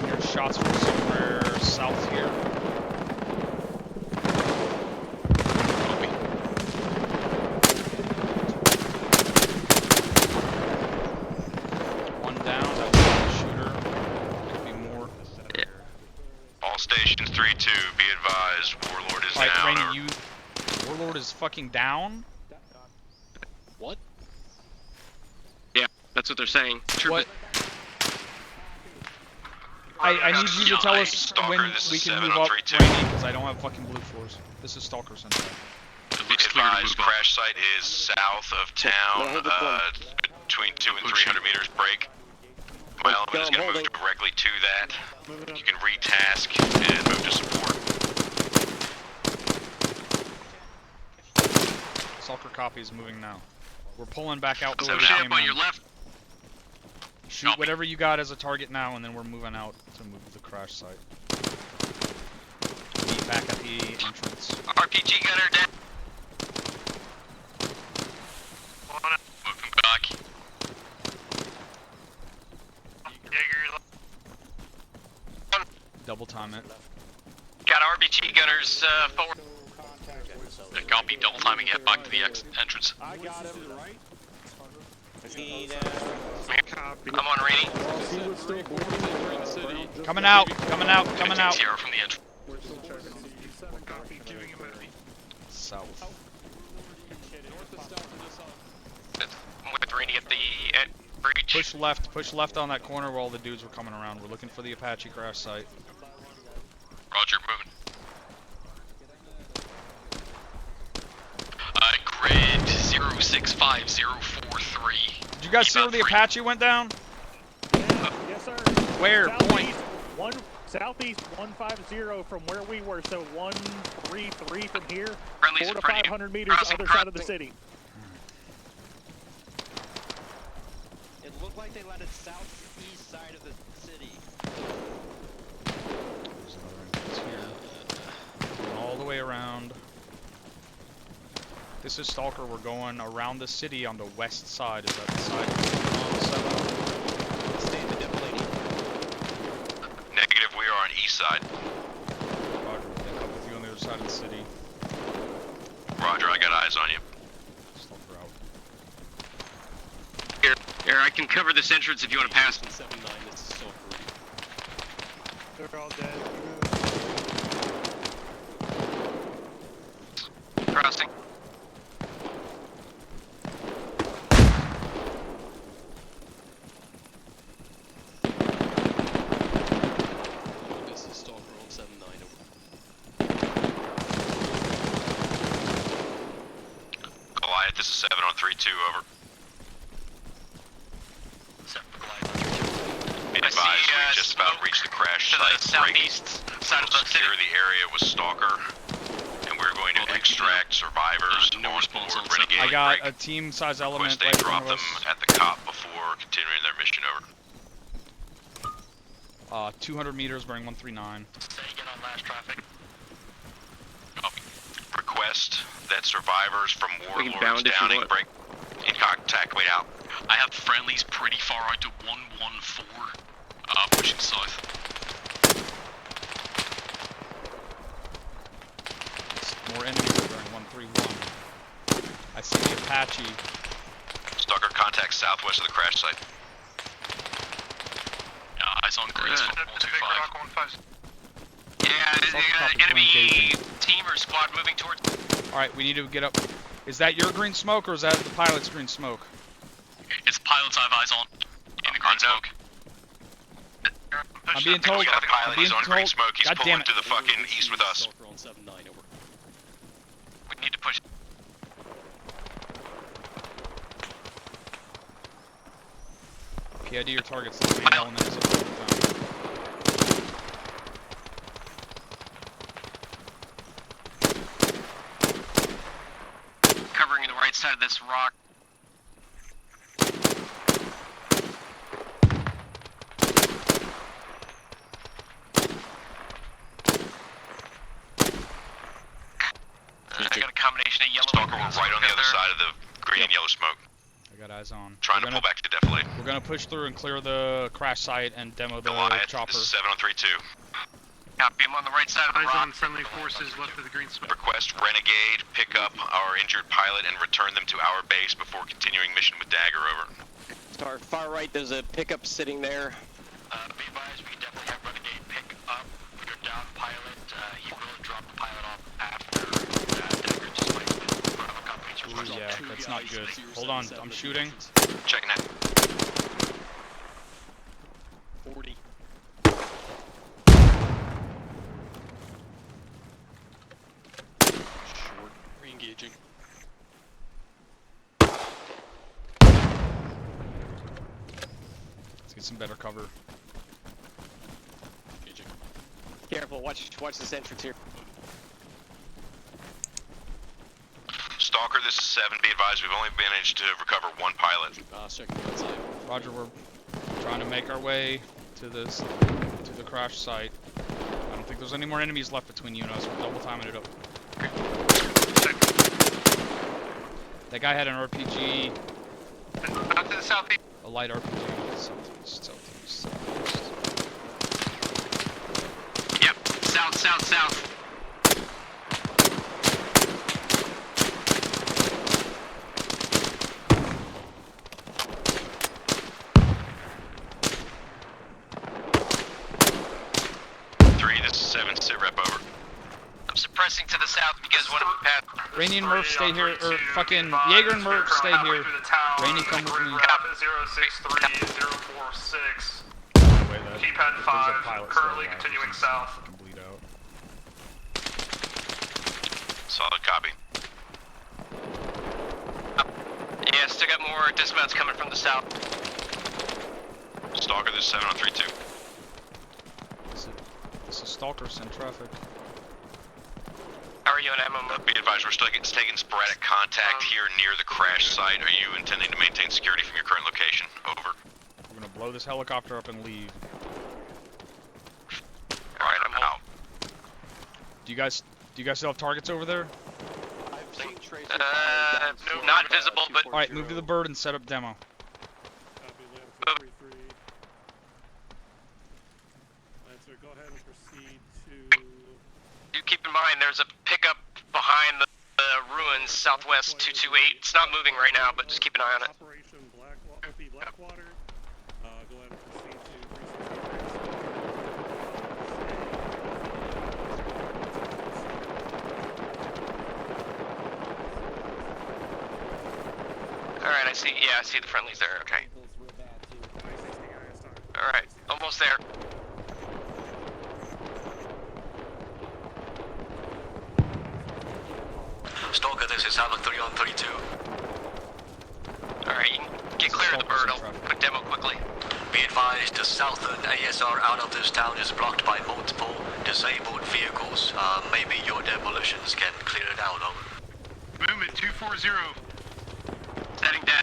Your shots from somewhere south here. One down, that was the shooter. Could be more. All stations 3-2, be advised, Warlord is Alright, down, Rainy, over. you... Warlord is fucking down? What? Yeah, that's what they're saying. What? I need you to tell us Stalker, when this we is can 7 move on up, 3-2. Rainy, because I don't have fucking blue floors. This is Stalker Center. Be advised, crash site is south of town, between 200 and 300 meters break. My element is going to move directly to that. You can retask and move to support. Stalker copy is moving now. We're pulling back out the way we Ship came on in. your left. Shoot whatever you got as a target now, and then we're moving out to move the crash site. Meet back at the entrance. RPG gunner down. Moving back. Double time it. Got RPG gunners forward. Copy, double timing, head back to the entrance. I got him. Right. I'm on Rainy. He was still boarding the city. Coming out, coming out, coming out. Sierra from the entrance. We're still checking. South. I'm with Rainy at the breach. Push left on that corner where all the dudes were coming around. We're looking for the Apache crash site. Roger, moving. Grid 065043. Did you guys see where the Apache went down? Yes, sir. Where? Point. Southeast 150 from where we were, so 133 from here. Friendly's 4 to in front of you. 500 meters other side of the city. It looked like they landed southeast side of the city. There's another entrance here. Going all the way around. This is Stalker. We're going around the city on the west side. Is that the side? Stay in the depth lady. Negative, we are on east side. Roger, we'll pick up with you on the other side of the city. Roger, I got eyes on you. Stalker out. Here, I can cover this entrance if you want to pass. 79, this is so free. They're all dead. Crossing. This is Stalker on 79, over. Goliath, this is 7 on 3-2, over. Be advised, we just about reached the crash to the site. southeast side of the city. Secure the area with Stalker, and we're going to extract survivors no on response board on Renegade. I got break. a team-size element Request they right in drop front them of us. at the cop before continuing their mission, over. 200 meters, bearing 139. Get on last traffic. Request that survivors from We can Warlord's bound if you Downing want. break in contact, wait out. I have friendlies pretty far out to 114, pushing south. More enemies bearing 131. I see the Apache. Stalker, contact southwest of the crash site. eyes on Greens 125. Yeah, enemy team or squad moving towards. Alright, we need to get up. Is that your green smoke or is that the pilot's green smoke? It's pilots I have eyes on. In the green smoke. I'm being told. We got a pilot. He's on green told- smoke. He's God pulling damn it. to the fucking east with us. Stalker on 7-9, over. We need to push. PID your targets. The green element is up all the time. Covering the right side of this rock. I got a combination of yellow Stalker, we're right on the other side of the green and yellow smoke. I got eyes on. Trying to pull back to defilade. We're gonna push through and clear the crash site and demo the Goliath, chopper. this is 7032. Copy, I'm on the right side of the rock. Friendly forces left of the green smoke. Request Renegade pick up our injured pilot and return them to our base before continuing mission with Dagger, over. Star, far right, there's a pickup sitting there. Be advised, we definitely have Renegade pick up your down pilot. He will drop the pilot off after Dagger just wait for other companies to Ooh, yeah, that's not good. Hold on, I'm shooting. Checking that. 40. Short. Re-engaging. Let's get some better cover. Engaging. Careful, watch this entrance here. Stalker, this is 7. Be advised, we've only managed to recover one pilot. Checking the outside. Roger, we're trying to make our way to the crash site. I don't think there's any more enemies left between you and us. We're double timing it up. That guy had an RPG. Out to the southeast. A light RPG. Southeast. Yep, south. This is 7. Sit rep, over. I'm suppressing to the south if you guys want to move past. Rainy and Murph stay here, or fucking Jaeger and Murph stay here. Rainy, come with me. 063046. Wait, Keypad 5, currently continuing south. Bleed out. Solid copy. Yeah, still got more dismounts coming from the south. Stalker, this is 7032. This is Stalkers in traffic. How are you in ammo? Be advised, we're still taking sporadic contact here near the crash site. Are you intending to maintain security from your current location? Over. We're gonna blow this helicopter up and leave. Alright, I'm out. Do you guys still have targets over there? I've seen traces. No, not visible, but. Alright, move to the bird and set up demo. Go ahead and proceed to... Do keep in mind there's a pickup behind the ruins southwest 228. It's not moving right now, but just keep an eye on it. Operation Blackwater. Go ahead and proceed to... Alright, I see the friendlies there, okay. Alright, almost there. Stalker, this is Havoc 3 on 32. Alright, you can get clear of the bird. I'll put demo quickly. Be advised, the southern ASR out of this town is blocked by multiple disabled vehicles. Maybe your demolitions can clear it out, over. Movement 240. Setting dead.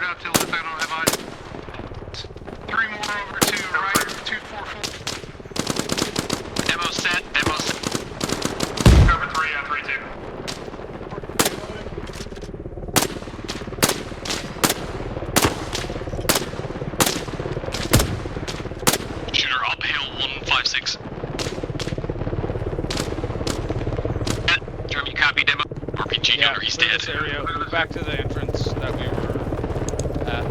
Out to the left, I don't have eyes. 3 more over to right, 244. Demo set. Cover 3 on 32. Shooter uphill 156. Yeah, clear this area, move back to the entrance that we were at.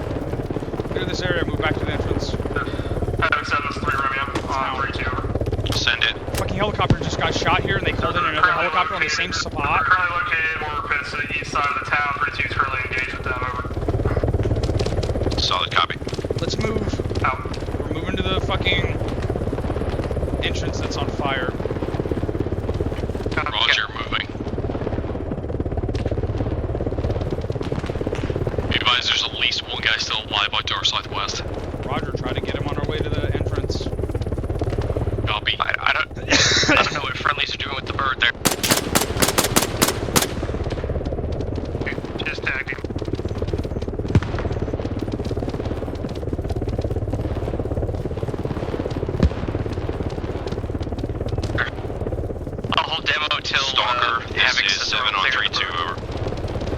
Clear this area, move back to the entrance. Havoc 7 is 3 Romeo, 3-2 over. Send it. Fucking helicopter just got shot here and they called in another helicopter on the same spot. Currently located mortar pits to the east side of the town. 3-2 is currently engaged with them, over. Solid copy. Let's move. Out. We're moving to the fucking entrance that's on fire. Roger, moving. Be advised there's at least one guy still alive out to our southwest. Roger, try to get him on our way to the entrance. Copy. I don't know what friendlies are doing with the bird there. Just tagged him. I'll hold demo till Stalker, Havoc this is 7 on 3-2, over.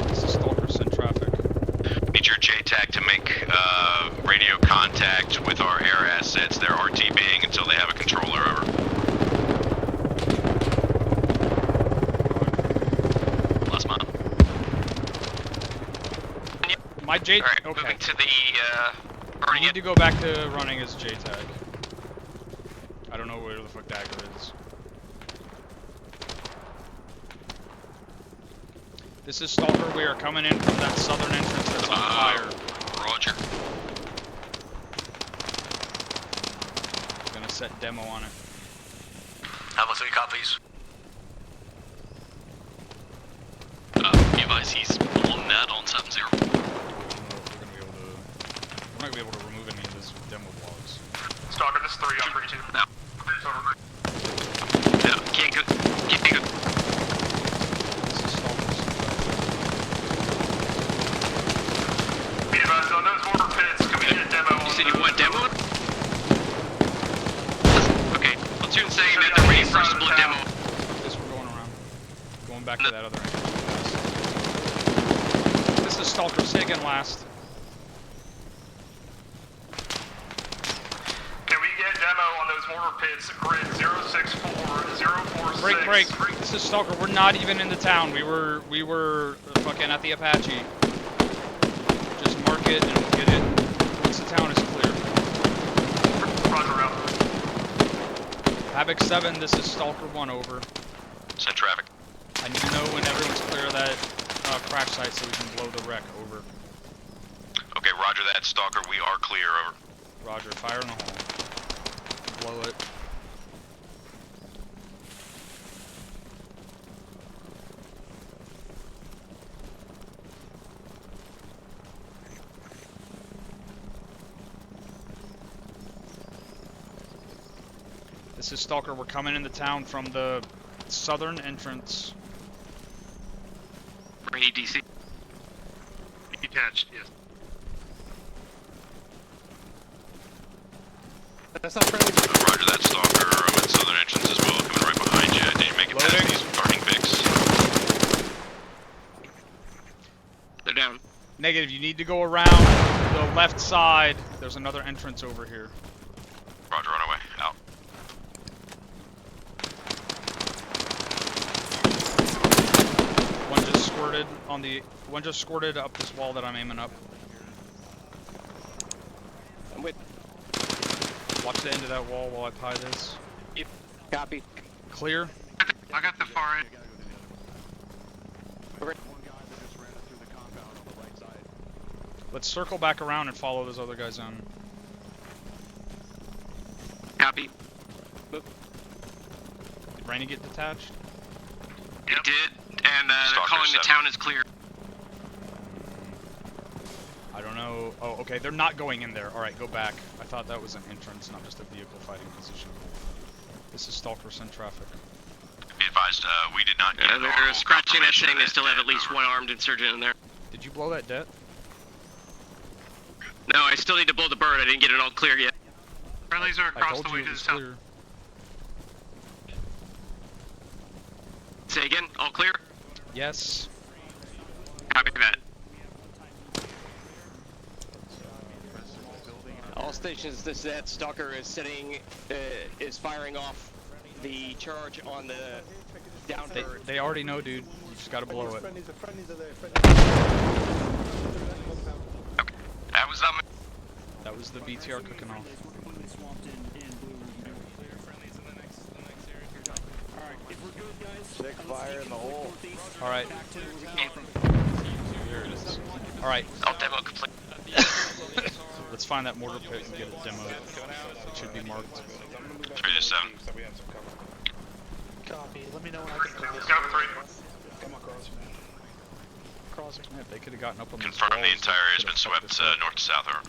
This is Stalker, send traffic. Need your JTAC to make radio contact with our air assets. They're RTBing until they have a controller, over. Last mile. My J. Alright, Okay. moving to the We need to go back to running as JTAG. I don't know where the fuck Dagger is. This is Stalker. We are coming in from that southern entrance that's on fire. Roger. Gonna set demo on it. Alpha 3 copies. Be advised he's on net on 7-0. We're not gonna be able to remove any of his demo logs. Stalker, this is 3 on 3-2. No. Over. No, can't go. This is Stalker's. Be advised on those mortar pits, can we get a demo on You said you those? want demo? Okay, platoon saying that they're waiting for us to blow demo. This we're going around. Going back to that other entrance. This is Stalker. Say again last. Can we get demo on those mortar pits, grid 064-046? Break. This is Stalker. We're not even in the town. We were fucking at the Apache. Just mark it and we'll get it once the town is clear. Roger, out. Havoc 7, this is Stalker 1, over. Send traffic. I need to know when everyone's clear of that crash site so we can blow the wreck, over. Okay, roger that, Stalker. We are clear, over. Roger, fire in the hole. Blow it. This is Stalker, we're coming into town from the southern entrance. For ADC. Detached, yes. That's not friendly. Roger that, Stalker. I'm at southern entrance as well, coming right behind you. I didn't make it past these burning picks. They're down. Negative, you need to go around the left side. There's another entrance over here. Roger, on our way. Out. One just squirted up this wall that I'm aiming up. I'm with. Watch the end of that wall while I pie this. Yep. Copy. Clear. I got the far end. Let's circle back around and follow those other guys in. Copy. Did Rainey get detached? It did, and they're calling the town is clear. I don't know. Oh, okay, they're not going in there. Alright, go back. I thought that was an entrance, not just a vehicle fighting position. This is Stalker, send traffic. Be advised, we did not get They're scratching that thing. They that still have at dead, least over. one armed insurgent in there. Did you blow that debt? No, I still need to blow the bird. I didn't get it all clear yet. Friendlies are I across told the way you to it the was south. clear. Say again, all clear? Yes. Copy that. All stations, this is that Stalker is sitting, is firing off the charge on the Down They already know, dude. You just gotta blow it. Friendlies are there. That was That was the BTR cooking off. Check fire in the hole. Alright. There it is. Alright. All demo complete. Let's find that mortar pit and get it demoed. It should be marked. 3 to 7. Copy. Let me know when I can cross. Go 3. Come across. Crossing. Yeah, if they could have gotten up on Confirm the entire area has been swept north to south. Over.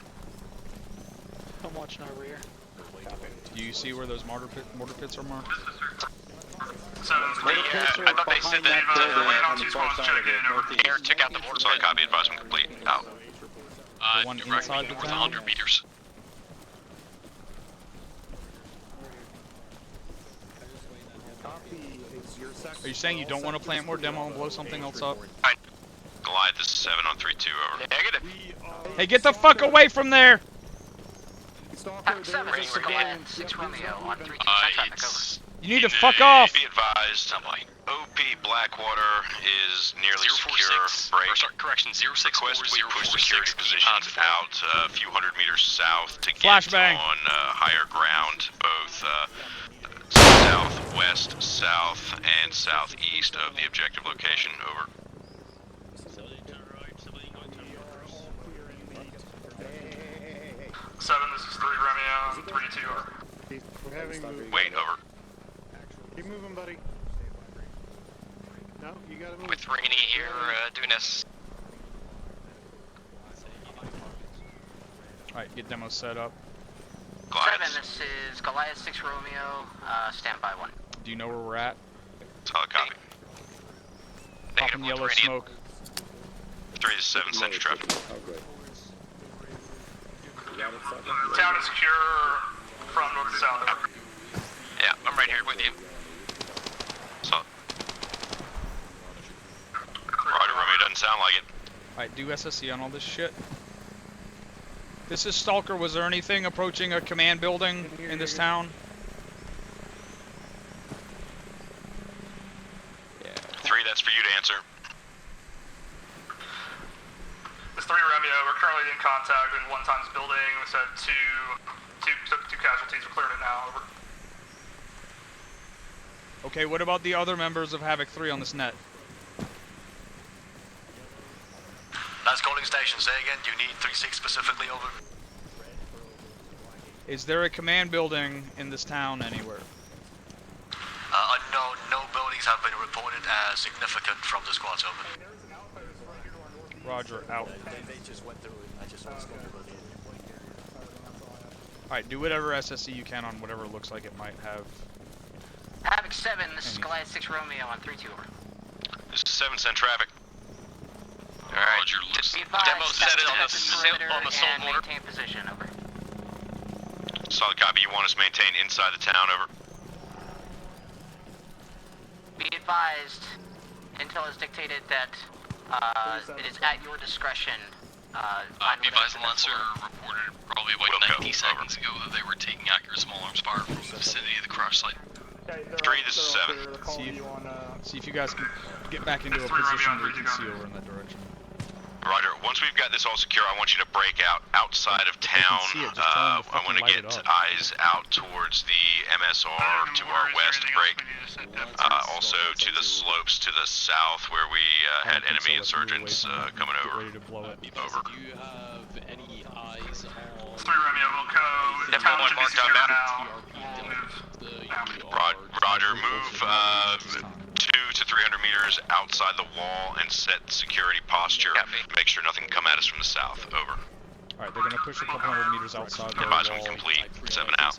I'm watching our rear. Do you see where those mortar pits are marked? I thought they said that wait on 2 squads check in over. Air took out the mortar. Solid copy, advisement complete. Out. The one inside the north town? 100 meters. Are you saying you don't want to plant more demo and blow something else up? Goliath is 7 on 3-2, over. Negative. Hey, get the fuck away from there! 7, Goliath, 6 Romeo on 3-2. It's... You need to fuck off! Be advised, OP Blackwater is nearly 046. secure. Break. Or sorry, correction, 064, Request we push 046. security positions out a few hundred meters south to get Flashbang. on higher ground, both southwest, south, and southeast of the objective location. Over. Seven, this is 3 Romeo, 3-2 over. We're having movement. Wait, over. Keep moving, buddy. No, you gotta move. With Rainey here doing this. Alright, get demo set up. Goliath. 7, this is Goliath 6 Romeo, standby 1. Do you know where we're at? Solid copy. Popping yellow smoke. 3 to 7 central traffic. Oh, good. Town is secure from north to south. Over. Yeah, I'm right here with you. Solid. Roger, Romeo, doesn't sound like it. Alright, do SSE on all this shit. This is Stalker. Was there anything approaching a command building in this town? Yeah. 3, that's for you to answer. This 3 Romeo, we're currently in contact in 1 times building. We said two casualties. We cleared it now. Over. Okay, what about the other members of Havoc 3 on this net? That's calling station. Say again. Do you need 3-6 specifically? Over. Is there a command building in this town anywhere? Unknown. No buildings have been reported as significant from the squads. Over. Roger, out. They just went through it. I just went through it. Alright, do whatever SSE you can on whatever looks like it might have. Havoc 7, this is Goliath 6 Romeo on 3-2 over. This is 7 cent traffic. Alright, Roger, demo set it on the soul mortar. Maintain position, over. Solid copy, you want us to maintain inside the town, over. Be advised, intel has dictated that it is at your discretion. Be advised, Lancer reported probably about 90 seconds ago that they were taking accurate small arms fire from the vicinity of the crash site. 3, this is 7. See if you guys can get back into a position where you can see over in that direction. Roger, once we've got this all secure, I want you to break out outside of town. I want to get eyes out towards the MSR to our west, break. Also to the slopes to the south where we had enemy insurgents coming over. Over. Do you have any eyes on... 3 Romeo will go. The town should be secure now. Roger, move 200 to 300 meters outside the wall and set security posture. Make sure nothing can come at us from the south. Over. Alright, they're gonna push a couple hundred meters outside the Advisement wall. complete. 7 out.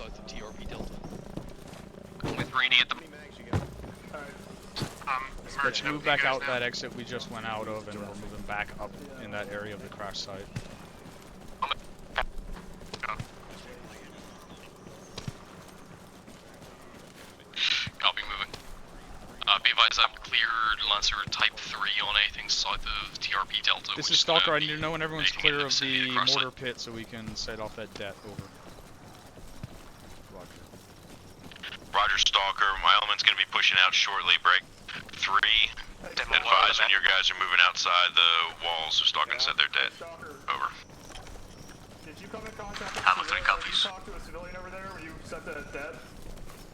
With Rainey at the... Let's move back out that exit we just went out of, and we're moving back up in that area of the crash site. Copy, moving. Be advised, I've cleared Lancer Type 3 on anything south of TRP Delta. This is Stalker. I need to know when everyone's clear of the mortar pit so we can set off that det. Over. Roger, Stalker. My element's going to be pushing out shortly. Break. 3. Advise when your guys are moving outside the walls, so Stalker said they're dead. Over. Did you come in contact with Alpha a 3 civilian? copies. Did you talk to a civilian over there when you said that dead?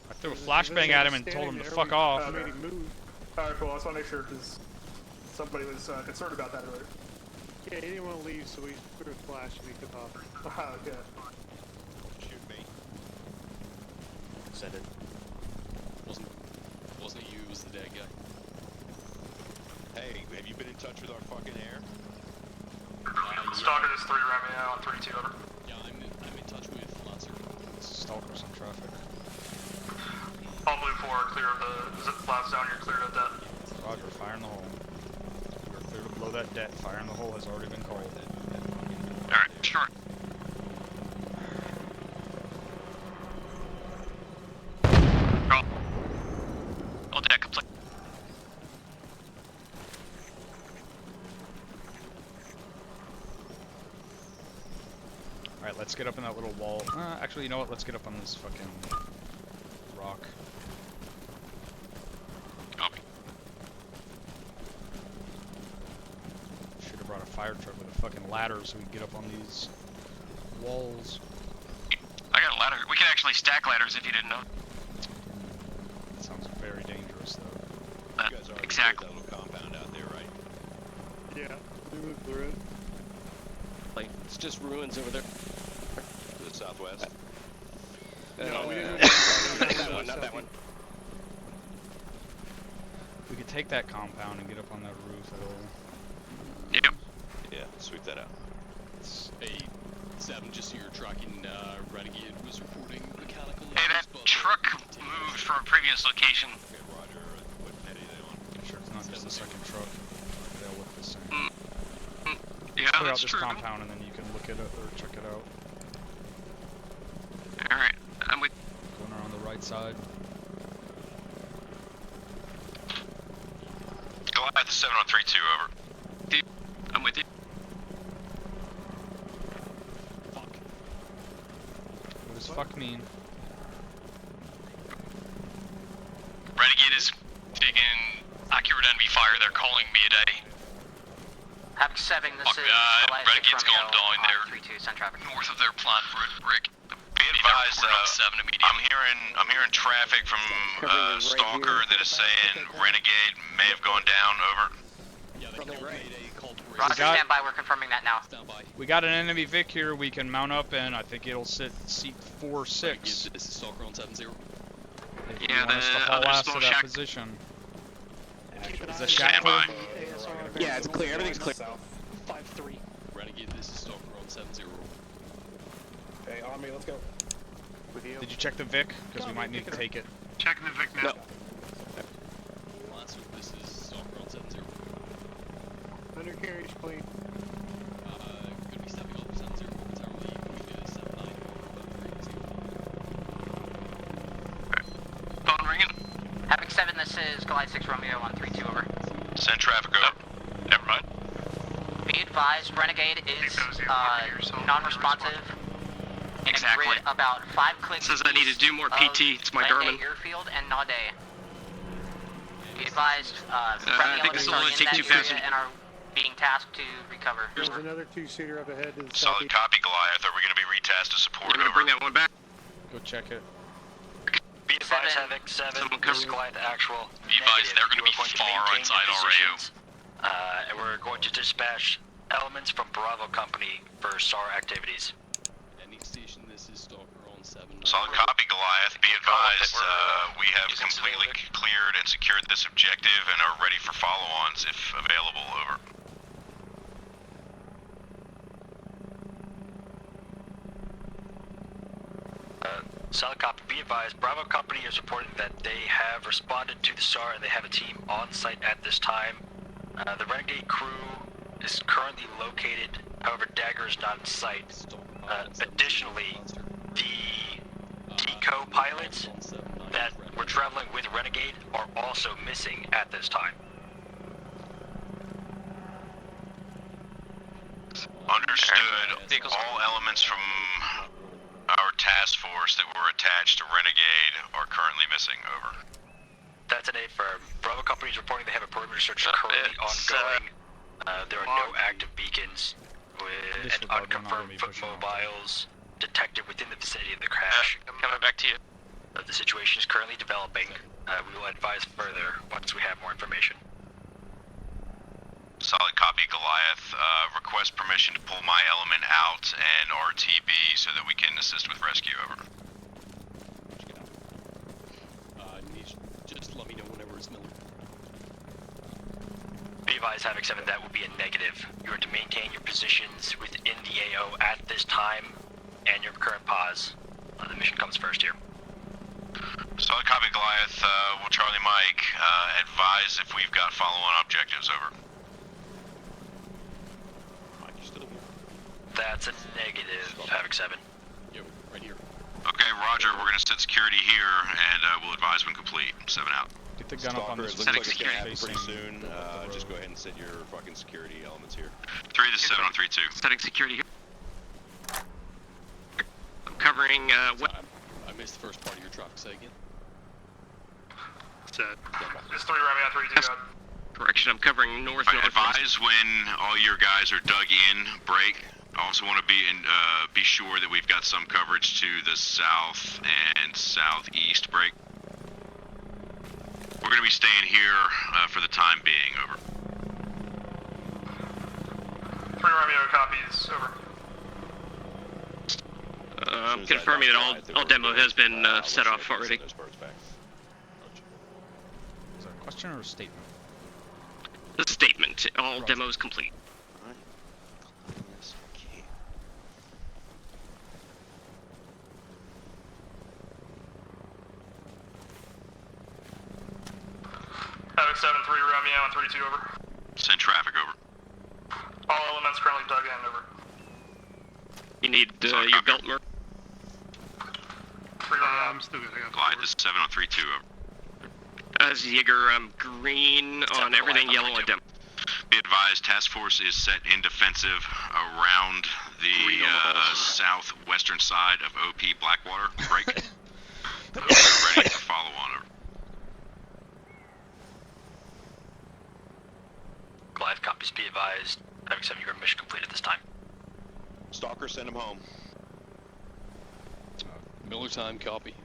I threw a flashbang at him and told him to fuck off. Alright, cool. I just want to make sure because somebody was concerned about that earlier. Yeah, he didn't want to leave, so we threw a flash and he took off. Okay. Shoot me. Said it. Wasn't you, it was the dead guy. Hey, have you been in touch with our fucking air? Stalker is 3 Remy on 3-2, over. Yeah, I'm in touch with Lancer. Stalker's in traffic. All blue 4 clear of the zip blast zone, you're cleared of that. Roger, fire in the hole. We're clear to blow that debt. Fire in the hole has already been called. Alright, sure. All dead, complete. Alright, let's get up in that little wall. Actually, you know what? Let's get up on this fucking rock. Copy. Should have brought a fire truck with a fucking ladder so we can get up on these walls. I got a ladder. We can actually stack ladders if you didn't know. That sounds very dangerous, though. You guys already Exactly. cleared that little compound out there, right? Yeah, we moved through it. Like, it's just ruins over there. To the southwest. No, we didn't. Not that one, not that one. We could take that compound and get up on that roof. Yep. Yeah, sweep that out. Hey, 7, just so you're tracking, Renegade was reporting mechanical Hey, that issues, but truck moved from a previous location. Okay, Roger. What head are they on? Sure, it's not just the second truck. They'll look the same. Yeah, Clear out that's this true. compound and then you can look at it or check it out. Alright, I'm with. Going around the right side. Goliath 7 on 3-2, over. I'm with you. What does fuck mean? Renegade is taking accurate enemy fire. They're calling me a day. Having 7, this is Renegade's going down there. 3-2, send traffic. North of their plant, Rick. Be advised, report on 7 immediately. I'm hearing traffic from Stalker that is saying Renegade may have gone down, over. yeah, they called Mayday, called to Roger, stand by, we're confirming that now. Stand by. We got an enemy Vic here we can mount up in. I think it'll sit seat 4-6. This is Stalker on 7-0. If you Yeah, want us to the haul other ass small to that shack. position. Is the Stand shack by. clear? Yeah, it's clear. Everything's clear. 5-3. Renegade, this is Stalker on 7-0. Hey, Army, let's go. With you. Did you check the Vic? Because we might need to take it. Checking the Vic now. Lancer, this is Stalker on 7-0. Undercarriage clean. Gonna be stepping up 7-0 momentarily, moving to 7-9. Phone ringing. Having 7, this is Goliath 6 Romeo on 3-2, over. Send traffic over. Never mind. Be advised, Renegade is non-responsive. In Exactly. a grid about 5 clicks Says I need to do more PT. It's my Garmin. Airfield and Naude. Be advised, I friendly think this elements will are only in take that 2,000. area and are being tasked to recover. There's another 2-seater up ahead to the Solid southeast. copy, Goliath. Are we going to be retasked to support, I'm gonna over? bring that one back. Go check it. Be advised, 7. Havoc 7, Someone this is cover- Goliath actual. Be advised, Negative. they're gonna You be are going to far maintain outside your our AO. positions, and we're going to dispatch elements from Bravo Company for STAR activities. Ending station, this is Stalker on 7. Solid copy, Goliath. Be advised, we have using completely civilian. cleared and secured this objective and are ready for follow-ons if available, over. Solid copy. Be advised, Bravo Company is reporting that they have responded to the STAR and they have a team on site at this time. The Renegade crew is currently located, however Dagger is not in sight. Additionally, the deco pilots that were traveling with Renegade are also missing at this time. Understood. All elements from our task force that were attached to Renegade are currently missing, over. That's an affirm. Bravo Company is reporting they have a perimeter search currently ongoing. There are no active beacons with and unconfirmed foot mobiles detected within the vicinity of the crash. Coming back to you. The situation is currently developing. We will advise further once we have more information. Solid copy, Goliath. Request permission to pull my element out and RTB so that we can assist with rescue, over. Just let me know whenever it's milling. Be advised, Havoc 7, that will be a negative. You are to maintain your positions within the AO at this time and your current pause. The mission comes first here. Solid copy, Goliath. We'll Charlie Mike. Advise if we've got follow-on objectives, over. Mike, you still here? That's a negative, Havoc 7. Yo, right here. Okay, Roger. We're going to set security here, and we'll advise when complete. 7 out. Get the gun up on this Stalker, it looks like it's gonna happen pretty soon. Just go ahead and set your fucking security elements here. 3 to 7 on 3-2. Setting security here. I'm covering, what? I missed the first part of your truck. Say again. Set. It's 3 Remy on 3-2. Correction, I'm covering north. Advise when all your guys are dug in, break. I also want to be sure that we've got some coverage to the south and southeast, break. We're going to be staying here for the time being, over. 3 Romeo copies, over. I'm confirming that all demo has been set off already. Is that a question or a statement? A statement. All demos complete. Havoc 7, 3 Romeo on 3-2, over. Send traffic, over. All elements currently dug in, over. You need your belt mark. 3 Romeo. I'm still good, I got Glide to 7 on 3-2, over. As Jaeger, green on everything, yellow on demo. Be advised, task force is set in defensive around the southwestern side of OP Blackwater. Break. Ready to follow on, over. Goliath copies, be advised. Havoc 7, your mission complete at this time. Stalker, send him home. Miller time, copy.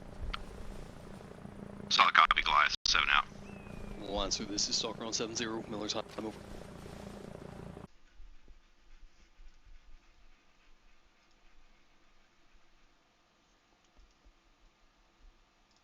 Solid copy, Goliath. 7 out. We'll answer this is Stalker on 7-0. Miller time, over.